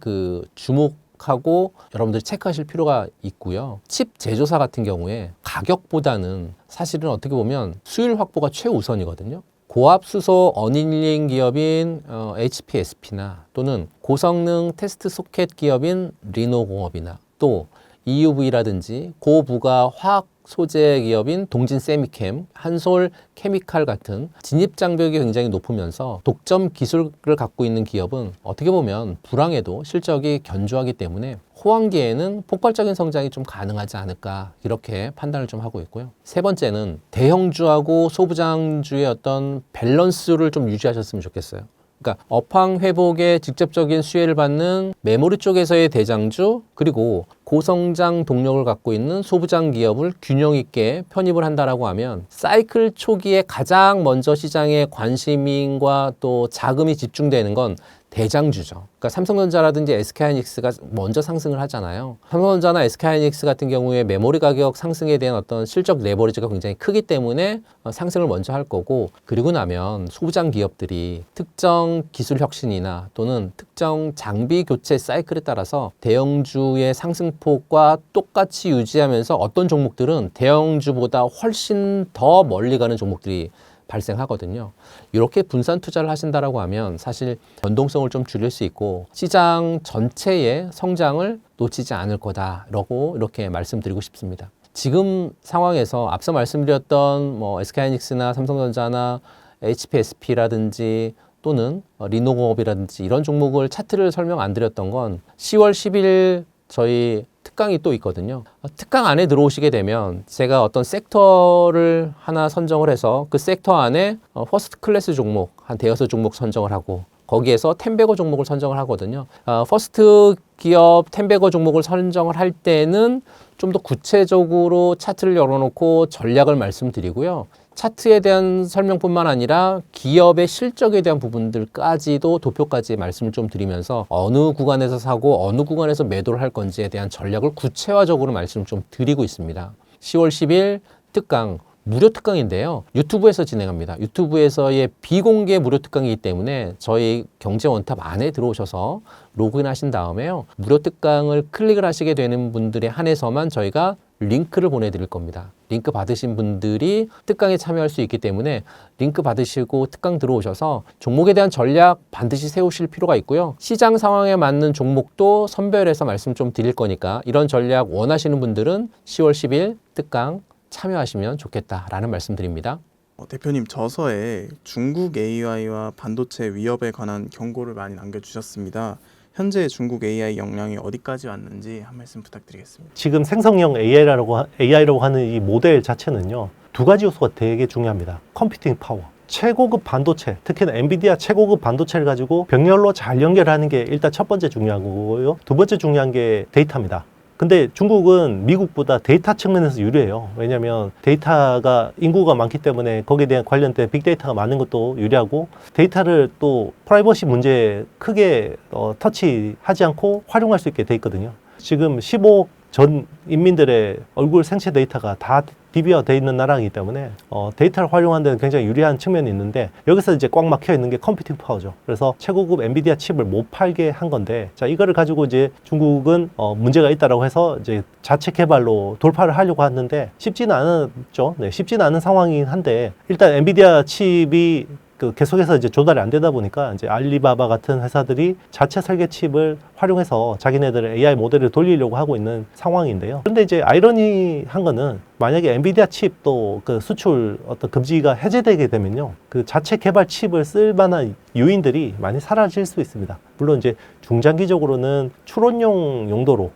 주목하고 여러분들이 체크하실 필요가 있고요. 칩 제조사 같은 경우에 가격보다는 사실은 어떻게 보면 수율 확보가 최우선이거든요. 고압수소 어닝링 기업인 HPSP나 또는 고성능 테스트 소켓 기업인 리노공업이나 또 EUV라든지 고부가 화학 소재 기업인 동진 세미캠, 한솔 케미칼 같은 진입 장벽이 굉장히 높으면서 독점 기술을 갖고 있는 기업은 어떻게 보면 불황에도 실적이 견조하기 때문에 호황기에는 폭발적인 성장이 좀 가능하지 않을까 이렇게 판단을 좀 하고 있고요. 세 번째는 대형주하고 소부장주의 어떤 밸런스를 좀 유지하셨으면 좋겠어요. 그러니까 업황 회복에 직접적인 수혜를 받는 메모리 쪽에서의 대장주 그리고 고성장 동력을 갖고 있는 소부장 기업을 균형 있게 편입을 한다라고 하면 사이클 초기에 가장 먼저 시장에 관심과 또 자금이 집중되는 건 대장주죠. 그러니까 삼성전자라든지 SK하이닉스가 먼저 상승을 하잖아요. 삼성전자나 SK하이닉스 같은 경우에 메모리 가격 상승에 대한 어떤 실적 레버리지가 굉장히 크기 때문에 상승을 먼저 할 거고 그리고 나면 소부장 기업들이 특정 기술 혁신이나 또는 특정 장비 교체 사이클에 따라서 대형주의 상승폭과 똑같이 유지하면서 어떤 종목들은 대형주보다 훨씬 더 멀리 가는 종목들이 발생하거든요. 이렇게 분산 투자를 하신다라고 하면 사실 변동성을 좀 줄일 수 있고 시장 전체의 성장을 놓치지 않을 거다라고 이렇게 말씀드리고 싶습니다. 지금 상황에서 앞서 말씀드렸던 SK하이닉스나 삼성전자나 HPSP라든지 또는 리노공업이라든지 이런 종목을 차트를 설명 안 드렸던 건 10월 10일 저희 특강이 또 있거든요. 특강 안에 들어오시게 되면 제가 어떤 섹터를 하나 선정을 해서 그 섹터 안에 퍼스트 클래스 종목 한 대여섯 종목 선정을 하고 거기에서 텐베거 종목을 선정을 하거든요. 퍼스트 기업 텐베거 종목을 선정을 할 때는 좀 더 구체적으로 차트를 열어놓고 전략을 말씀드리고요. 차트에 대한 설명뿐만 아니라 기업의 실적에 대한 부분들까지도 도표까지 말씀을 좀 드리면서 어느 구간에서 사고 어느 구간에서 매도를 할 건지에 대한 전략을 구체화적으로 말씀을 좀 드리고 있습니다. 10월 10일 특강 무료 특강인데요. 유튜브에서 진행합니다. 유튜브에서의 비공개 무료 특강이기 때문에 저희 경제원탑 안에 들어오셔서 로그인 하신 다음에요. 무료 특강을 클릭을 하시게 되는 분들에 한해서만 저희가 링크를 보내드릴 겁니다. 링크 받으신 분들이 특강에 참여할 수 있기 때문에 링크 받으시고 특강 들어오셔서 종목에 대한 전략 반드시 세우실 필요가 있고요. 시장 상황에 맞는 종목도 선별해서 말씀 좀 드릴 거니까 이런 전략 원하시는 분들은 10월 10일 특강 참여하시면 좋겠다라는 말씀 드립니다. 대표님 저서에 중국 AI와 반도체 위협에 관한 경고를 많이 남겨주셨습니다. 현재 중국 AI 역량이 어디까지 왔는지 한 말씀 부탁드리겠습니다. 지금 생성형 AI라고 하는 이 모델 자체는요. 두 가지 요소가 되게 중요합니다. 컴퓨팅 파워. 최고급 반도체, 특히나 엔비디아 최고급 반도체를 가지고 병렬로 잘 연결하는 게 일단 첫 번째 중요한 거고요. 두 번째 중요한 게 데이터입니다. 근데 중국은 미국보다 데이터 측면에서 유리해요. 왜냐하면 데이터가 인구가 많기 때문에 거기에 대한 관련된 빅데이터가 많은 것도 유리하고 데이터를 또 프라이버시 문제에 크게 터치하지 않고 활용할 수 있게 돼 있거든요. 지금 15억 전 인민들의 얼굴 생체 데이터가 다 DB화 돼 있는 나라이기 때문에 데이터를 활용하는 데는 굉장히 유리한 측면이 있는데 여기서 이제 꽉 막혀 있는 게 컴퓨팅 파워죠. 그래서 최고급 엔비디아 칩을 못 팔게 한 건데 자 이거를 가지고 이제 중국은 문제가 있다라고 해서 이제 자체 개발로 돌파를 하려고 하는데 쉽지는 않았죠. 네, 쉽지는 않은 상황이긴 한데 일단 엔비디아 칩이 계속해서 이제 조달이 안 되다 보니까 이제 알리바바 같은 회사들이 자체 설계 칩을 활용해서 자기네들의 AI 모델을 돌리려고 하고 있는 상황인데요. 그런데 이제 아이러니한 거는 만약에 엔비디아 칩도 그 수출 어떤 금지가 해제되게 되면요. 그 자체 개발 칩을 쓸 만한 요인들이 많이 사라질 수 있습니다. 물론 이제 중장기적으로는 추론용 용도로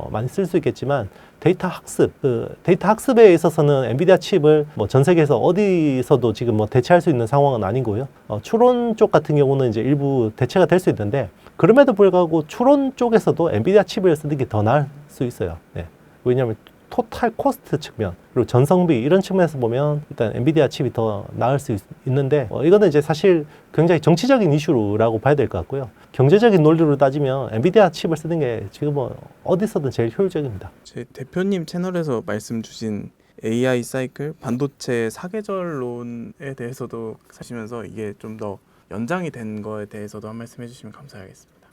많이 쓸 수 있겠지만 데이터 학습에 있어서는 엔비디아 칩을 뭐 전 세계에서 어디서도 지금 뭐 대체할 수 있는 상황은 아니고요. 추론 쪽 같은 경우는 이제 일부 대체가 될 수 있는데 그럼에도 불구하고 추론 쪽에서도 엔비디아 칩을 쓰는 게 더 나을 수 있어요. 네. 왜냐하면 토탈 코스트 측면 그리고 전성비 이런 측면에서 보면 일단 엔비디아 칩이 더 나을 수 있는데 이거는 이제 사실 굉장히 정치적인 이슈라고 봐야 될 것 같고요. 경제적인 논리로 따지면 엔비디아 칩을 쓰는 게 지금 뭐 어디서든 제일 효율적입니다. 제 대표님 채널에서 말씀 주신 AI 사이클, 반도체 사계절론에 대해서도 사시면서 이게 좀 더 연장이 된 거에 대해서도 한 말씀 해주시면 감사하겠습니다.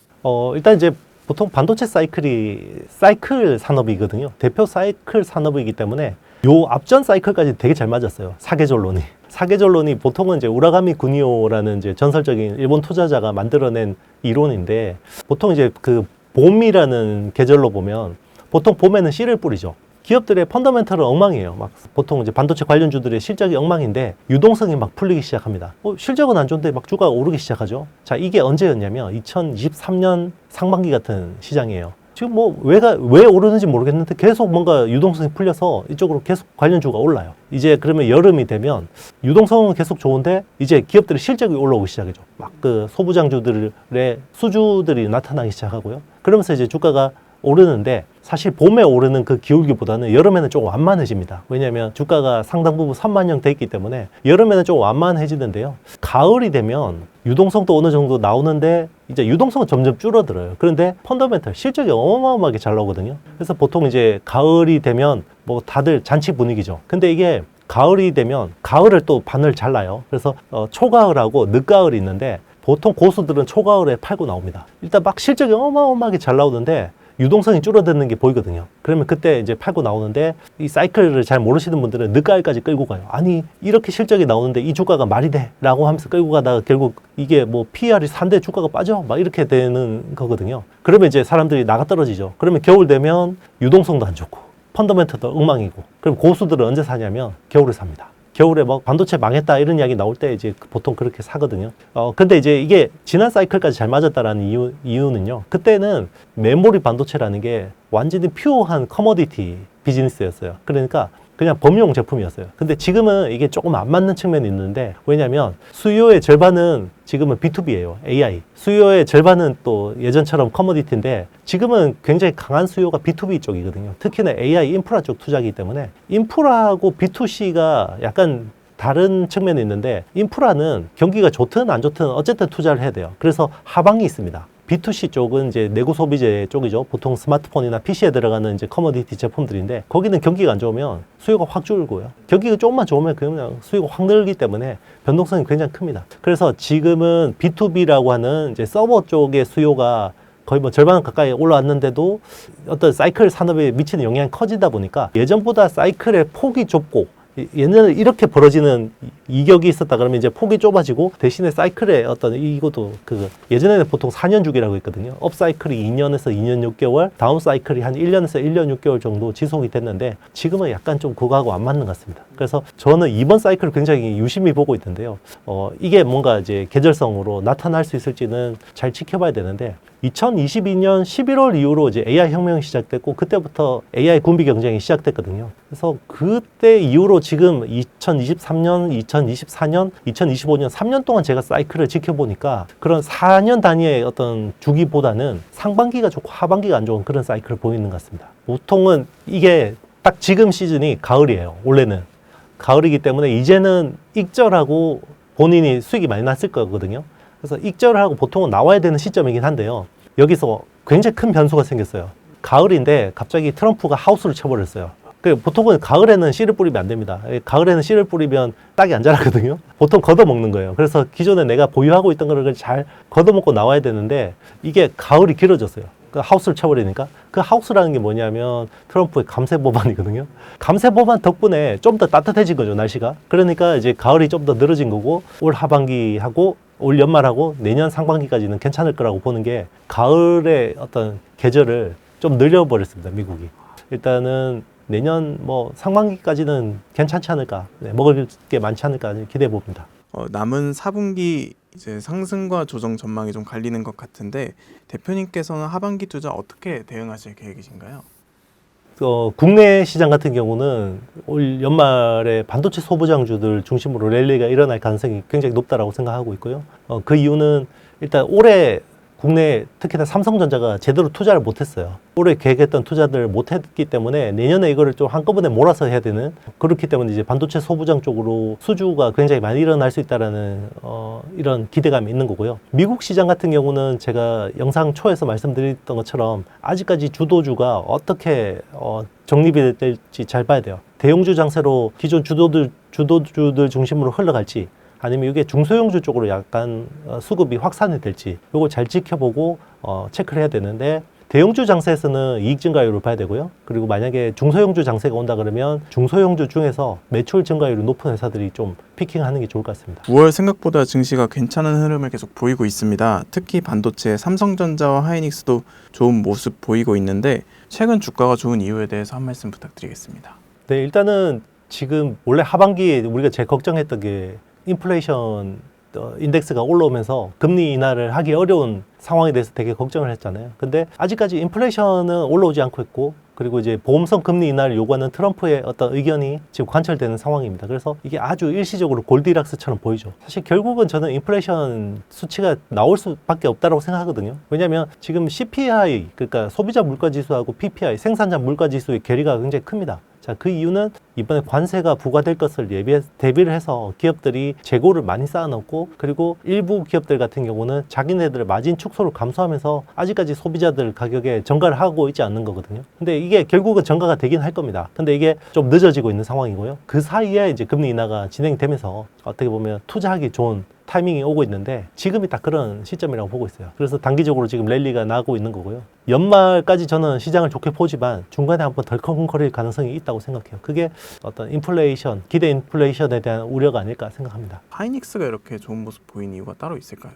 일단 이제 보통 반도체 사이클 산업이거든요. 대표 사이클 산업이기 때문에 요 앞전 사이클까지 되게 잘 맞았어요. 사계절론이 보통은 이제 우라가미 구니오라는 이제 전설적인 일본 투자자가 만들어낸 이론인데 보통 이제 그 봄이라는 계절로 보면 보통 봄에는 씨를 뿌리죠. 기업들의 펀더멘털은 엉망이에요. 막 보통 이제 반도체 관련주들의 실적이 엉망인데 유동성이 막 풀리기 시작합니다. 실적은 안 좋은데 막 주가가 오르기 시작하죠. 자, 이게 언제였냐면 2023년 상반기 같은 시장이에요. 지금 뭐 왜 오르는지 모르겠는데 계속 뭔가 유동성이 풀려서 이쪽으로 계속 관련주가 올라요. 이제 그러면 여름이 되면 유동성은 계속 좋은데 이제 기업들의 실적이 올라오기 시작이죠. 막 그 소부장주들의 수주들이 나타나기 시작하고요. 그러면서 이제 주가가 오르는데 사실 봄에 오르는 그 기울기보다는 여름에는 조금 완만해집니다. 왜냐하면 주가가 상당 부분 선반영돼 있기 때문에 여름에는 조금 완만해지는데요. 가을이 되면 유동성도 어느 정도 나오는데 이제 유동성은 점점 줄어들어요. 그런데 펀더멘털 실적이 어마어마하게 잘 나오거든요. 그래서 보통 이제 가을이 되면 뭐 다들 잔치 분위기죠. 근데 이게 가을이 되면 가을을 또 반을 잘라요. 그래서 초가을하고 늦가을이 있는데 보통 고수들은 초가을에 팔고 나옵니다. 일단 막 실적이 어마어마하게 잘 나오는데 유동성이 줄어드는 게 보이거든요. 그러면 그때 이제 팔고 나오는데 이 사이클을 잘 모르시는 분들은 늦가을까지 끌고 가요. 아니 이렇게 실적이 나오는데 이 주가가 말이 돼? 라고 하면서 끌고 가다가 결국 이게 뭐 PER이 3대 주가가 빠져? 막 이렇게 되는 거거든요. 그러면 이제 사람들이 나가 떨어지죠. 그러면 겨울 되면 유동성도 안 좋고 펀더멘털도 엉망이고 그럼 고수들은 언제 사냐면 겨울에 삽니다. 겨울에 막 반도체 망했다 이런 이야기 나올 때 이제 보통 그렇게 사거든요. 근데 이제 이게 지난 사이클까지 잘 맞았다라는 이유는요. 그때는 메모리 반도체라는 게 완전히 퓨어한 커머디티 비즈니스였어요. 그러니까 그냥 범용 제품이었어요. 근데 지금은 이게 조금 안 맞는 측면이 있는데 왜냐면 수요의 절반은 지금은 B2B예요. AI. 수요의 절반은 또 예전처럼 커머디티인데 지금은 굉장히 강한 수요가 B2B 쪽이거든요. 특히나 AI 인프라 쪽 투자이기 때문에 인프라하고 B2C가 약간 다른 측면이 있는데 인프라는 경기가 좋든 안 좋든 어쨌든 투자를 해야 돼요. 그래서 하방이 있습니다. B2C 쪽은 이제 내구 소비재 쪽이죠. 보통 스마트폰이나 PC에 들어가는 이제 커머디티 제품들인데 거기는 경기가 안 좋으면 수요가 확 줄고요. 경기가 조금만 좋으면 그냥 수요가 확 늘기 때문에 변동성이 굉장히 큽니다. 그래서 지금은 B2B라고 하는 이제 서버 쪽의 수요가 거의 뭐 절반 가까이 올라왔는데도 어떤 사이클 산업에 미치는 영향이 커지다 보니까 예전보다 사이클의 폭이 좁고 예전에 이렇게 벌어지는 이격이 있었다 그러면 이제 폭이 좁아지고 대신에 사이클의 어떤 이것도 예전에는 보통 4년 주기라고 했거든요. 업 사이클이 2년에서 2년 6개월, 다운 사이클이 한 1년에서 1년 6개월 정도 지속이 됐는데 지금은 약간 좀 그거하고 안 맞는 것 같습니다. 그래서 저는 이번 사이클을 굉장히 유심히 보고 있는데요. 이게 뭔가 이제 계절성으로 나타날 수 있을지는 잘 지켜봐야 되는데 2022년 11월 이후로 이제 AI 혁명이 시작됐고 그때부터 AI 군비 경쟁이 시작됐거든요. 그래서 그때 이후로 지금 2023년, 2024년, 2025년 3년 동안 제가 사이클을 지켜보니까 그런 4년 단위의 어떤 주기보다는 상반기가 좋고 하반기가 안 좋은 그런 사이클을 보이는 것 같습니다. 보통은 이게 딱 지금 시즌이 가을이에요. 원래는 가을이기 때문에 이제는 익절하고 본인이 수익이 많이 났을 거거든요. 그래서 익절을 하고 보통은 나와야 되는 시점이긴 한데요. 여기서 굉장히 큰 변수가 생겼어요. 가을인데 갑자기 트럼프가 하우스를 쳐버렸어요. 보통은 가을에는 씨를 뿌리면 안 됩니다. 가을에는 씨를 뿌리면 딱이 안 자라거든요. 보통 걷어먹는 거예요. 그래서 기존에 내가 보유하고 있던 거를 잘 걷어먹고 나와야 되는데 이게 가을이 길어졌어요. 그 하우스를 쳐버리니까. 그 하우스라는 게 뭐냐면 트럼프의 감세 법안이거든요. 감세 법안 덕분에 좀 더 따뜻해진 거죠, 날씨가. 그러니까 이제 가을이 좀 더 늘어진 거고 올 하반기하고 올 연말하고 내년 상반기까지는 괜찮을 거라고 보는 게 가을의 어떤 계절을 좀 늘려버렸습니다, 미국이. 일단은 내년 뭐 상반기까지는 괜찮지 않을까, 먹을 게 많지 않을까 기대해 봅니다. 남은 4분기 이제 상승과 조정 전망이 좀 갈리는 것 같은데 대표님께서는 하반기 투자 어떻게 대응하실 계획이신가요? 국내 시장 같은 경우는 올 연말에 반도체 소부장주들 중심으로 랠리가 일어날 가능성이 굉장히 높다라고 생각하고 있고요. 그 이유는 일단 올해 국내 특히나 삼성전자가 제대로 투자를 못했어요. 올해 계획했던 투자들을 못했기 때문에 내년에 이거를 좀 한꺼번에 몰아서 해야 되는, 그렇기 때문에 이제 반도체 소부장 쪽으로 수주가 굉장히 많이 일어날 수 있다라는 이런 기대감이 있는 거고요. 미국 시장 같은 경우는 제가 영상 초에서 말씀드렸던 것처럼 아직까지 주도주가 어떻게 정립이 될지 잘 봐야 돼요. 대형주 장세로 기존 주도주들 중심으로 흘러갈지, 아니면 이게 중소형주 쪽으로 약간 수급이 확산이 될지 이거 잘 지켜보고 체크를 해야 되는데, 대형주 장세에서는 이익 증가율을 봐야 되고요. 그리고 만약에 중소형주 장세가 온다 그러면 중소형주 중에서 매출 증가율이 높은 회사들이 좀 피킹하는 게 좋을 것 같습니다. 9월 생각보다 증시가 괜찮은 흐름을 계속 보이고 있습니다. 특히 반도체 삼성전자와 하이닉스도 좋은 모습 보이고 있는데 최근 주가가 좋은 이유에 대해서 한 말씀 부탁드리겠습니다. 네, 일단은 지금 원래 하반기에 우리가 제일 걱정했던 게 인플레이션 인덱스가 올라오면서 금리 인하를 하기 어려운 상황에 대해서 되게 걱정을 했잖아요. 근데 아직까지 인플레이션은 올라오지 않고 있고, 그리고 이제 보험성 금리 인하를 요구하는 트럼프의 어떤 의견이 지금 관철되는 상황입니다. 그래서 이게 아주 일시적으로 골디락스처럼 보이죠. 사실 결국은 저는 인플레이션 수치가 나올 수밖에 없다고 생각하거든요. 왜냐하면 지금 CPI, 그러니까 소비자 물가 지수하고 PPI, 생산자 물가 지수의 괴리가 굉장히 큽니다. 자, 그 이유는 이번에 관세가 부과될 것을 대비를 해서 기업들이 재고를 많이 쌓아놓고, 그리고 일부 기업들 같은 경우는 자기네들의 마진 축소를 감수하면서 아직까지 소비자들 가격에 전가를 하고 있지 않는 거거든요. 근데 이게 결국은 전가가 되긴 할 겁니다. 근데 이게 좀 늦어지고 있는 상황이고요. 그 사이에 이제 금리 인하가 진행되면서 어떻게 보면 투자하기 좋은 타이밍이 오고 있는데 지금이 딱 그런 시점이라고 보고 있어요. 그래서 단기적으로 지금 랠리가 나고 있는 거고요. 연말까지 저는 시장을 좋게 보지만 중간에 한번 덜컹거릴 가능성이 있다고 생각해요. 그게 어떤 인플레이션, 기대 인플레이션에 대한 우려가 아닐까 생각합니다. 하이닉스가 이렇게 좋은 모습 보인 이유가 따로 있을까요?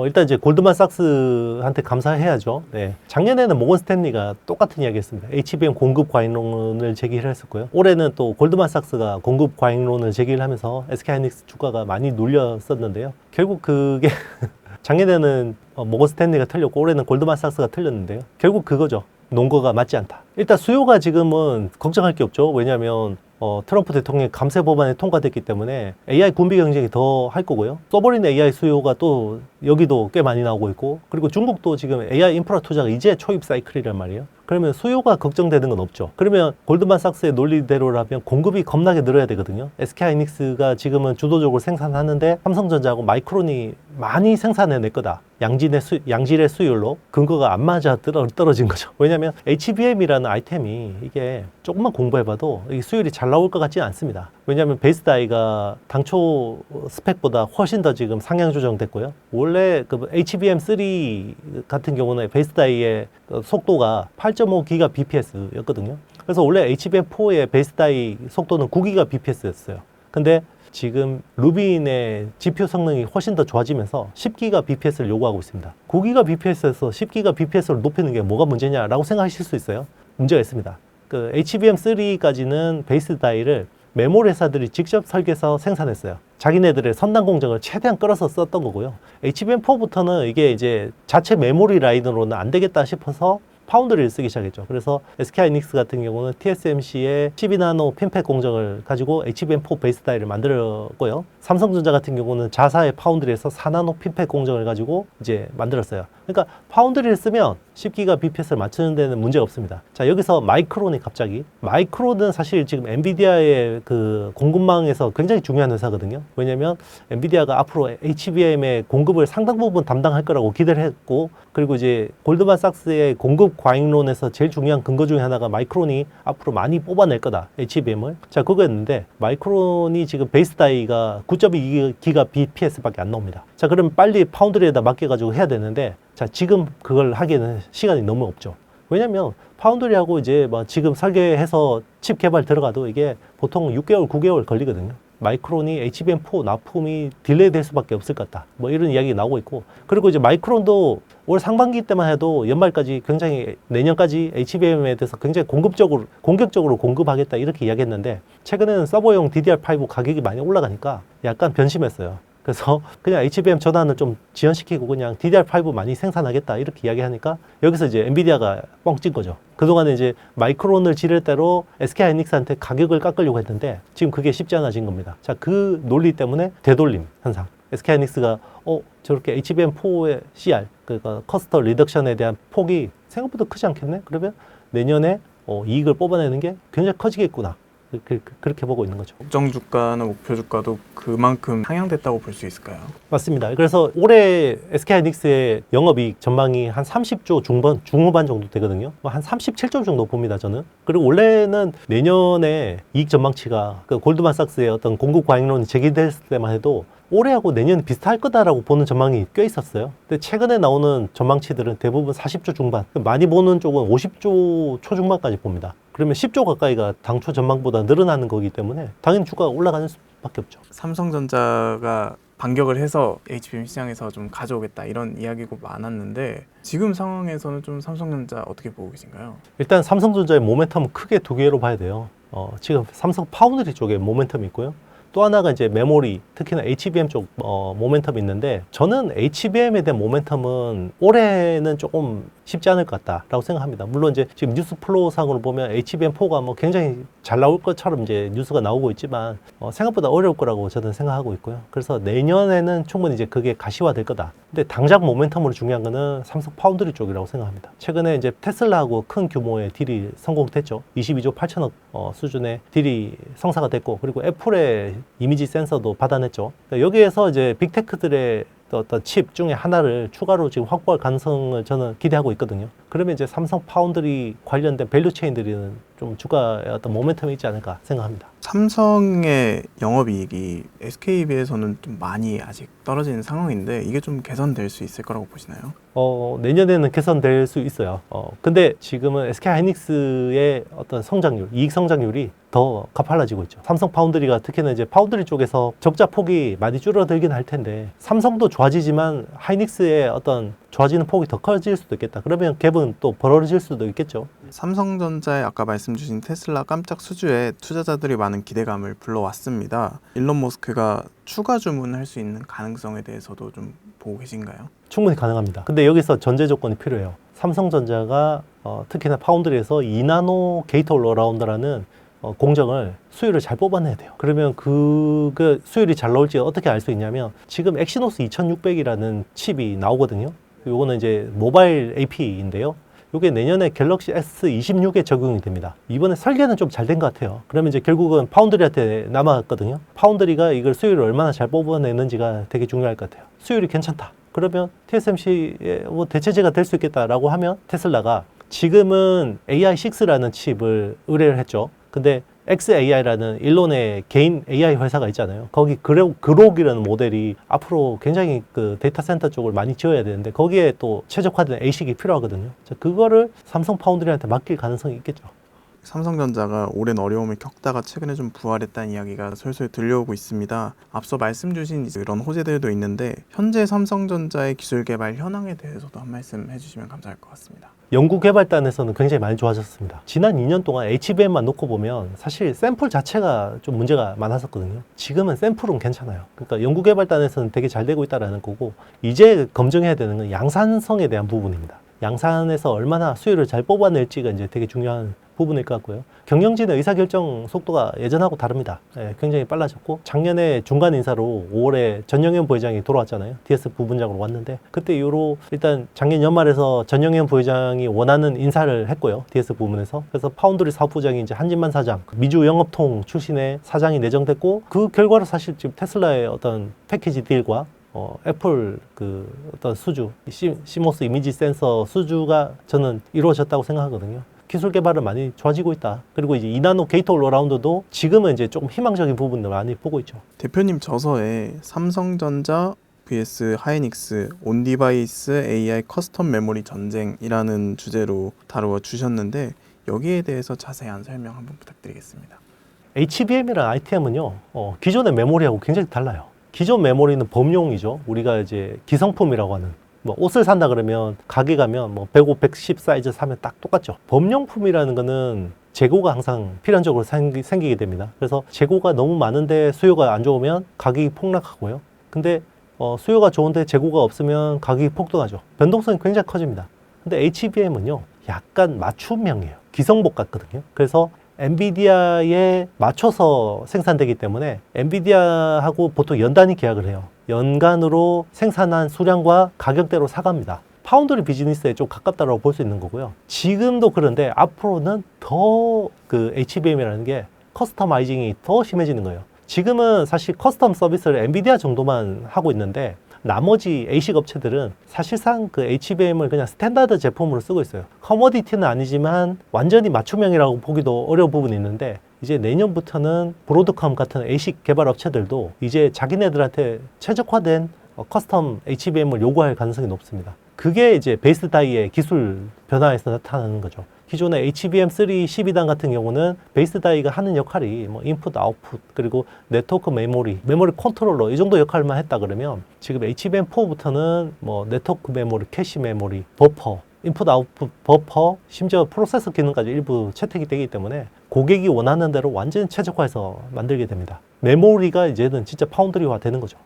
일단 이제 골드만삭스한테 감사해야죠. 네. 작년에는 모건 스탠리가 똑같은 이야기 했습니다. HBM 공급 과잉론을 제기를 했었고요. 올해는 또 골드만삭스가 공급 과잉론을 제기를 하면서 SK하이닉스 주가가 많이 눌렸었는데요. 결국 그게 작년에는 모건 스탠리가 틀렸고 올해는 골드만삭스가 틀렸는데요. 결국 그거죠. 논거가 맞지 않다. 일단 수요가 지금은 걱정할 게 없죠. 왜냐하면 트럼프 대통령의 감세 법안이 통과됐기 때문에 AI 군비 경쟁이 더 할 거고요. 서버린 AI 수요가 또 여기도 꽤 많이 나오고 있고, 그리고 중국도 지금 AI 인프라 투자가 이제 초입 사이클이란 말이에요. 그러면 수요가 걱정되는 건 없죠. 그러면 골드만삭스의 논리대로라면 공급이 겁나게 늘어야 되거든요. SK하이닉스가 지금은 주도적으로 생산하는데 삼성전자하고 마이크론이 많이 생산해낼 거다. 양질의 수율로 근거가 안 맞아 떨어진 거죠. 왜냐하면 HBM이라는 아이템이 이게 조금만 공부해봐도 이 수율이 잘 나올 것 같지는 않습니다. 왜냐하면 베이스 다이가 당초 스펙보다 훨씬 더 지금 상향 조정됐고요. 원래 그 HBM3 같은 경우는 베이스 다이의 속도가 8.5기가 bps였거든요. 그래서 원래 HBM4의 베이스 다이 속도는 9기가 bps였어요. 근데 지금 루빈의 GPU 성능이 훨씬 더 좋아지면서 10기가 bps를 요구하고 있습니다. 9기가 bps에서 10기가 bps를 높이는 게 뭐가 문제냐라고 생각하실 수 있어요. 문제가 있습니다. 그 HBM3까지는 베이스 다이를 메모리 회사들이 직접 설계해서 생산했어요. 자기네들의 선단 공정을 최대한 끌어서 썼던 거고요. HBM4부터는 이게 이제 자체 메모리 라인으로는 안 되겠다 싶어서 파운드리를 쓰기 시작했죠. 그래서 SK하이닉스 같은 경우는 TSMC의 12나노 핀팩 공정을 가지고 HBM4 베이스 다이를 만들었고요. 삼성전자 같은 경우는 자사의 파운드리에서 4나노 핀팩 공정을 가지고 이제 만들었어요. 그러니까 파운드리를 쓰면 10기가 bps를 맞추는 데는 문제가 없습니다. 자, 여기서 마이크론이 갑자기, 마이크론은 사실 지금 엔비디아의 그 공급망에서 굉장히 중요한 회사거든요. 왜냐면 엔비디아가 앞으로 HBM의 공급을 상당 부분 담당할 거라고 기대를 했고, 그리고 이제 골드만삭스의 공급 과잉론에서 제일 중요한 근거 중에 하나가 마이크론이 앞으로 많이 뽑아낼 거다, HBM을. 자, 그거였는데 마이크론이 지금 베이스 다이가 9.2기가 BPS밖에 안 나옵니다. 자, 그러면 빨리 파운드리에다 맡겨가지고 해야 되는데, 자, 지금 그걸 하기에는 시간이 너무 없죠. 왜냐면 파운드리하고 이제 뭐 지금 설계해서 칩 개발 들어가도 이게 보통 6개월, 9개월 걸리거든요. 마이크론이 HBM4 납품이 딜레이 될 수밖에 없을 것 같다, 뭐 이런 이야기 나오고 있고, 그리고 이제 마이크론도 올 상반기 때만 해도 연말까지 굉장히, 내년까지 HBM에 대해서 굉장히 공격적으로 공급하겠다 이렇게 이야기했는데, 최근에는 서버용 DDR5 가격이 많이 올라가니까 약간 변심했어요. 그래서 그냥 HBM 전환을 좀 지연시키고 그냥 DDR5 많이 생산하겠다 이렇게 이야기하니까, 여기서 이제 엔비디아가 뻥찐 거죠. 그동안에 이제 마이크론을 지를 대로 SK하이닉스한테 가격을 깎으려고 했는데 지금 그게 쉽지 않아진 겁니다. 자, 그 논리 때문에 되돌림 현상. SK하이닉스가 저렇게 HBM4의 CR, 그러니까 커스터 리덕션에 대한 폭이 생각보다 크지 않겠네? 그러면 내년에 이익을 뽑아내는 게 굉장히 커지겠구나. 그렇게 보고 있는 거죠. 법정 주가나 목표 주가도 그만큼 상향됐다고 볼 수 있을까요? 맞습니다. 그래서 올해 SK하이닉스의 영업이익 전망이 한 30조 중후반 정도 되거든요. 한 37조 정도 봅니다, 저는. 그리고 원래는 내년에 이익 전망치가 그 골드만삭스의 어떤 공급 과잉론이 제기됐을 때만 해도 올해하고 내년이 비슷할 거다라고 보는 전망이 꽤 있었어요. 근데 최근에 나오는 전망치들은 대부분 40조 중반, 많이 보는 쪽은 50조 초중반까지 봅니다. 그러면 10조 가까이가 당초 전망보다 늘어나는 거기 때문에 당연히 주가가 올라가는 수밖에 없죠. 삼성전자가 반격을 해서 HBM 시장에서 좀 가져오겠다 이런 이야기가 많았는데, 지금 상황에서는 좀 삼성전자 어떻게 보고 계신가요? 일단 삼성전자의 모멘텀은 크게 두 개로 봐야 돼요. 지금 삼성 파운드리 쪽에 모멘텀이 있고요. 또 하나가 이제 메모리, 특히나 HBM 쪽 모멘텀이 있는데, 저는 HBM에 대한 모멘텀은 올해는 조금 쉽지 않을 것 같다라고 생각합니다. 물론 이제 지금 뉴스 플로우 상으로 보면 HBM4가 뭐 굉장히 잘 나올 것처럼 이제 뉴스가 나오고 있지만 생각보다 어려울 거라고 저는 생각하고 있고요. 그래서 내년에는 충분히 이제 그게 가시화될 거다. 근데 당장 모멘텀으로 중요한 거는 삼성 파운드리 쪽이라고 생각합니다. 최근에 이제 테슬라하고 큰 규모의 딜이 성공됐죠. 22조 8천억 수준의 딜이 성사가 됐고, 그리고 애플의 이미지 센서도 받아냈죠. 여기에서 이제 빅테크들의 어떤 칩 중에 하나를 추가로 지금 확보할 가능성을 저는 기대하고 있거든요. 그러면 이제 삼성 파운드리 관련된 밸류 체인들은 좀 주가에 어떤 모멘텀이 있지 않을까 생각합니다. 삼성의 영업이익이 SK에 비해서는 좀 많이 아직 떨어지는 상황인데, 이게 좀 개선될 수 있을 거라고 보시나요? 내년에는 개선될 수 있어요. 근데 지금은 SK하이닉스의 어떤 성장률, 이익 성장률이 더 가팔라지고 있죠. 삼성 파운드리가 특히나 이제 파운드리 쪽에서 적자 폭이 많이 줄어들긴 할 텐데, 삼성도 좋아지지만 하이닉스의 어떤 좋아지는 폭이 더 커질 수도 있겠다. 그러면 갭은 또 벌어질 수도 있겠죠. 삼성전자의 아까 말씀 주신 테슬라 깜짝 수주에 투자자들이 많은 기대감을 불러왔습니다. 일론 머스크가 추가 주문할 수 있는 가능성에 대해서도 좀 보고 계신가요? 충분히 가능합니다. 근데 여기서 전제 조건이 필요해요. 삼성전자가 특히나 파운드리에서 2나노 게이트 올라운드라는 공정을 수율을 잘 뽑아내야 돼요. 그러면 그 수율이 잘 나올지 어떻게 알 수 있냐면, 지금 엑시노스 2600이라는 칩이 나오거든요. 요거는 이제 모바일 AP인데요. 요게 내년에 갤럭시 S26에 적용이 됩니다. 이번에 설계는 좀 잘 된 것 같아요. 그러면 이제 결국은 파운드리한테 남았거든요. 파운드리가 이걸 수율을 얼마나 잘 뽑아내는지가 되게 중요할 것 같아요. 수율이 괜찮다. 그러면 TSMC의 뭐 대체제가 될 수 있겠다라고 하면, 테슬라가 지금은 AI6라는 칩을 의뢰를 했죠. 근데 XAI라는 일론의 개인 AI 회사가 있잖아요. 거기 그록이라는 모델이 앞으로 굉장히 그 데이터 센터 쪽을 많이 지어야 되는데, 거기에 또 최적화된 ASIC이 필요하거든요. 자, 그거를 삼성 파운드리한테 맡길 가능성이 있겠죠. 삼성전자가 오랜 어려움을 겪다가 최근에 좀 부활했다는 이야기가 솔솔 들려오고 있습니다. 앞서 말씀 주신 이런 호재들도 있는데, 현재 삼성전자의 기술 개발 현황에 대해서도 한 말씀 해주시면 감사할 것 같습니다. 연구개발단에서는 굉장히 많이 좋아졌습니다. 지난 2년 동안 HBM만 놓고 보면 사실 샘플 자체가 좀 문제가 많았었거든요. 지금은 샘플은 괜찮아요. 그러니까 연구개발단에서는 되게 잘 되고 있다는 거고, 이제 검증해야 되는 건 양산성에 대한 부분입니다. 양산에서 얼마나 수율을 잘 뽑아낼지가 이제 되게 중요한 부분일 것 같고요. 경영진의 의사결정 속도가 예전하고 다릅니다. 굉장히 빨라졌고, 작년에 중간 인사로 5월에 전영현 부회장이 돌아왔잖아요. DS 부분장으로 왔는데, 그때 이후로 일단 작년 연말에서 전영현 부회장이 원하는 인사를 했고요. DS 부문에서. 그래서 파운드리 사업부장이 이제 한진만 사장, 미주 영업통 출신의 사장이 내정됐고, 그 결과로 사실 지금 테슬라의 어떤 패키지 딜과 애플 그 어떤 수주, 시모스 이미지 센서 수주가 저는 이루어졌다고 생각하거든요. 기술 개발은 많이 좋아지고 있다. 그리고 이제 2나노 게이트 올어라운드도 지금은 이제 조금 희망적인 부분들 많이 보고 있죠. 대표님 저서에 삼성전자 vs 하이닉스 온디바이스 AI 커스텀 메모리 전쟁이라는 주제로 다루어 주셨는데 여기에 대해서 자세한 설명 한번 부탁드리겠습니다. HBM이랑 ITM은요, 기존의 메모리하고 굉장히 달라요. 기존 메모리는 범용이죠. 우리가 이제 기성품이라고 하는, 뭐 옷을 산다 그러면 가게 가면 뭐 105, 110 사이즈 사면 딱 똑같죠. 범용품이라는 거는 재고가 항상 필연적으로 생기게 됩니다. 그래서 재고가 너무 많은데 수요가 안 좋으면 가격이 폭락하고요. 근데 수요가 좋은데 재고가 없으면 가격이 폭등하죠. 변동성이 굉장히 커집니다. 근데 HBM은요, 약간 맞춤형이에요. 기성복 같거든요. 그래서 엔비디아에 맞춰서 생산되기 때문에 엔비디아하고 보통 연단위 계약을 해요. 연간으로 생산한 수량과 가격대로 사갑니다. 파운드리 비즈니스에 좀 가깝다고 볼 수 있는 거고요. 지금도 그런데 앞으로는 더 그 HBM이라는 게 커스터마이징이 더 심해지는 거예요. 지금은 사실 커스텀 서비스를 엔비디아 정도만 하고 있는데 나머지 ASIC 업체들은 사실상 그 HBM을 그냥 스탠다드 제품으로 쓰고 있어요. 커머디티는 아니지만 완전히 맞춤형이라고 보기도 어려운 부분이 있는데 이제 내년부터는 브로드컴 같은 ASIC 개발 업체들도 이제 자기네들한테 최적화된 커스텀 HBM을 요구할 가능성이 높습니다. 그게 이제 베이스 다이의 기술 변화에서 나타나는 거죠. 기존의 HBM3 12단 같은 경우는 베이스 다이가 하는 역할이 뭐 인풋, 아웃풋, 그리고 네트워크 메모리 컨트롤러 이 정도 역할만 했다 그러면 지금 HBM4부터는 뭐 네트워크 메모리, 캐시 메모리, 버퍼, 인풋, 아웃풋, 버퍼, 심지어 프로세서 기능까지 일부 채택이 되기 때문에 고객이 원하는 대로 완전히 최적화해서 만들게 됩니다. 메모리가 이제는 진짜 파운드리화 되는 거죠.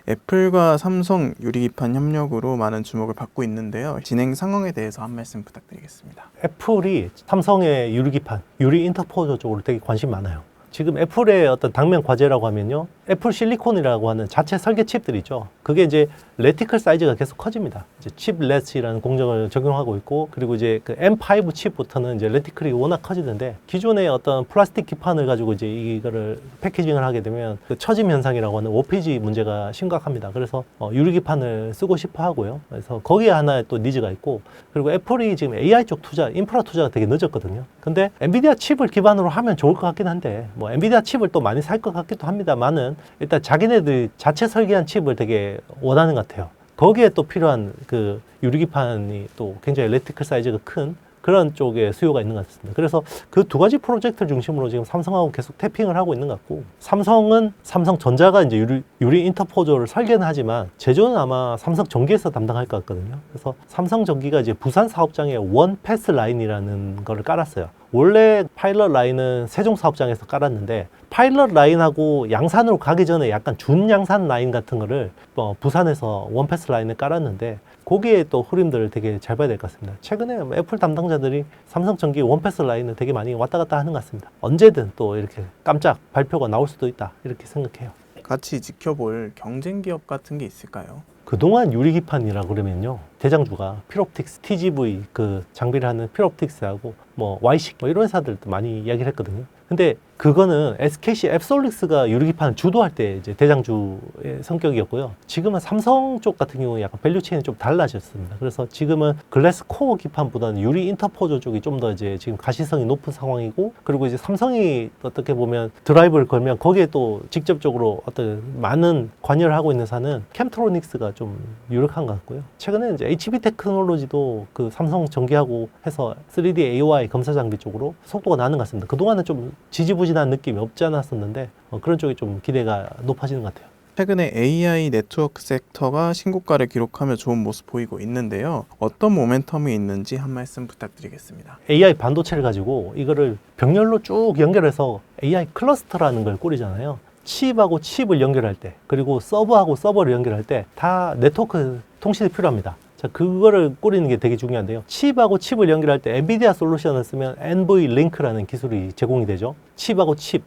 애플과 삼성 유리기판 협력으로 많은 주목을 받고 있는데요. 진행 상황에 대해서 한 말씀 부탁드리겠습니다. 애플이 삼성의 유리기판, 유리 인터포저 쪽으로 되게 관심 많아요. 지금 애플의 어떤 당면 과제라고 하면요, 애플 실리콘이라고 하는 자체 설계 칩들이 있죠. 그게 이제 레티클 사이즈가 계속 커집니다. 이제 칩렛이라는 공정을 적용하고 있고, 그리고 이제 그 M5 칩부터는 이제 레티클이 워낙 커지는데, 기존의 어떤 플라스틱 기판을 가지고 이제 이거를 패키징을 하게 되면 그 처짐 현상이라고 하는 워피지 문제가 심각합니다. 그래서 유리기판을 쓰고 싶어 하고요. 그래서 거기에 하나의 또 니즈가 있고, 그리고 애플이 지금 AI 쪽 투자, 인프라 투자가 되게 늦었거든요. 근데 엔비디아 칩을 기반으로 하면 좋을 것 같긴 한데, 뭐 엔비디아 칩을 또 많이 살 것 같기도 합니다만은 일단 자기네들 자체 설계한 칩을 되게 원하는 것 같아요. 거기에 또 필요한 그 유리기판이 또 굉장히 레티클 사이즈가 큰 그런 쪽에 수요가 있는 것 같습니다. 그래서 그 두 가지 프로젝트를 중심으로 지금 삼성하고 계속 태핑을 하고 있는 것 같고, 삼성은 삼성전자가 이제 유리 인터포저를 설계는 하지만 제조는 아마 삼성전기에서 담당할 것 같거든요. 그래서 삼성전기가 이제 부산 사업장에 원 패스 라인이라는 거를 깔았어요. 원래 파일럿 라인은 세종 사업장에서 깔았는데 파일럿 라인하고 양산으로 가기 전에 약간 준양산 라인 같은 거를 부산에서 원패스 라인을 깔았는데 거기에 또 흐름들을 되게 잘 봐야 될 것 같습니다. 최근에 애플 담당자들이 삼성전기 원패스 라인을 되게 많이 왔다 갔다 하는 것 같습니다. 언제든 또 이렇게 깜짝 발표가 나올 수도 있다 이렇게 생각해요. 같이 지켜볼 경쟁 기업 같은 게 있을까요? 그동안 유리기판이라 그러면요, 대장주가 필옵틱스, TGV 그 장비를 하는 필옵틱스하고 뭐 YC 뭐 이런 회사들도 많이 이야기를 했거든요. 근데 그거는 SKC 앱솔릭스가 유리기판을 주도할 때 이제 대장주의 성격이었고요. 지금은 삼성 쪽 같은 경우는 약간 밸류체인이 좀 달라졌습니다. 그래서 지금은 글래스 코어 기판보다는 유리 인터포저 쪽이 좀 더 이제 지금 가시성이 높은 상황이고, 그리고 이제 삼성이 어떻게 보면 드라이브를 걸면 거기에 또 직접적으로 어떤 많은 관여를 하고 있는 사는 캠트로닉스가 좀 유력한 것 같고요. 최근에 이제 HB 테크놀로지도 그 삼성 전기하고 해서 3D AOI 검사 장비 쪽으로 속도가 나는 것 같습니다. 그동안은 좀 지지부진한 느낌이 없지 않았었는데 그런 쪽이 좀 기대가 높아지는 것 같아요. 최근에 AI 네트워크 섹터가 신고가를 기록하며 좋은 모습 보이고 있는데요. 어떤 모멘텀이 있는지 한 말씀 부탁드리겠습니다. AI 반도체를 가지고 이거를 병렬로 쭉 연결해서 AI 클러스터라는 걸 꾸리잖아요. 칩하고 칩을 연결할 때, 그리고 서버하고 서버를 연결할 때 다 네트워크 통신이 필요합니다. 자, 그거를 꾸리는 게 되게 중요한데요. 칩하고 칩을 연결할 때 엔비디아 솔루션을 쓰면 NVLink라는 기술이 제공이 되죠. 칩하고 칩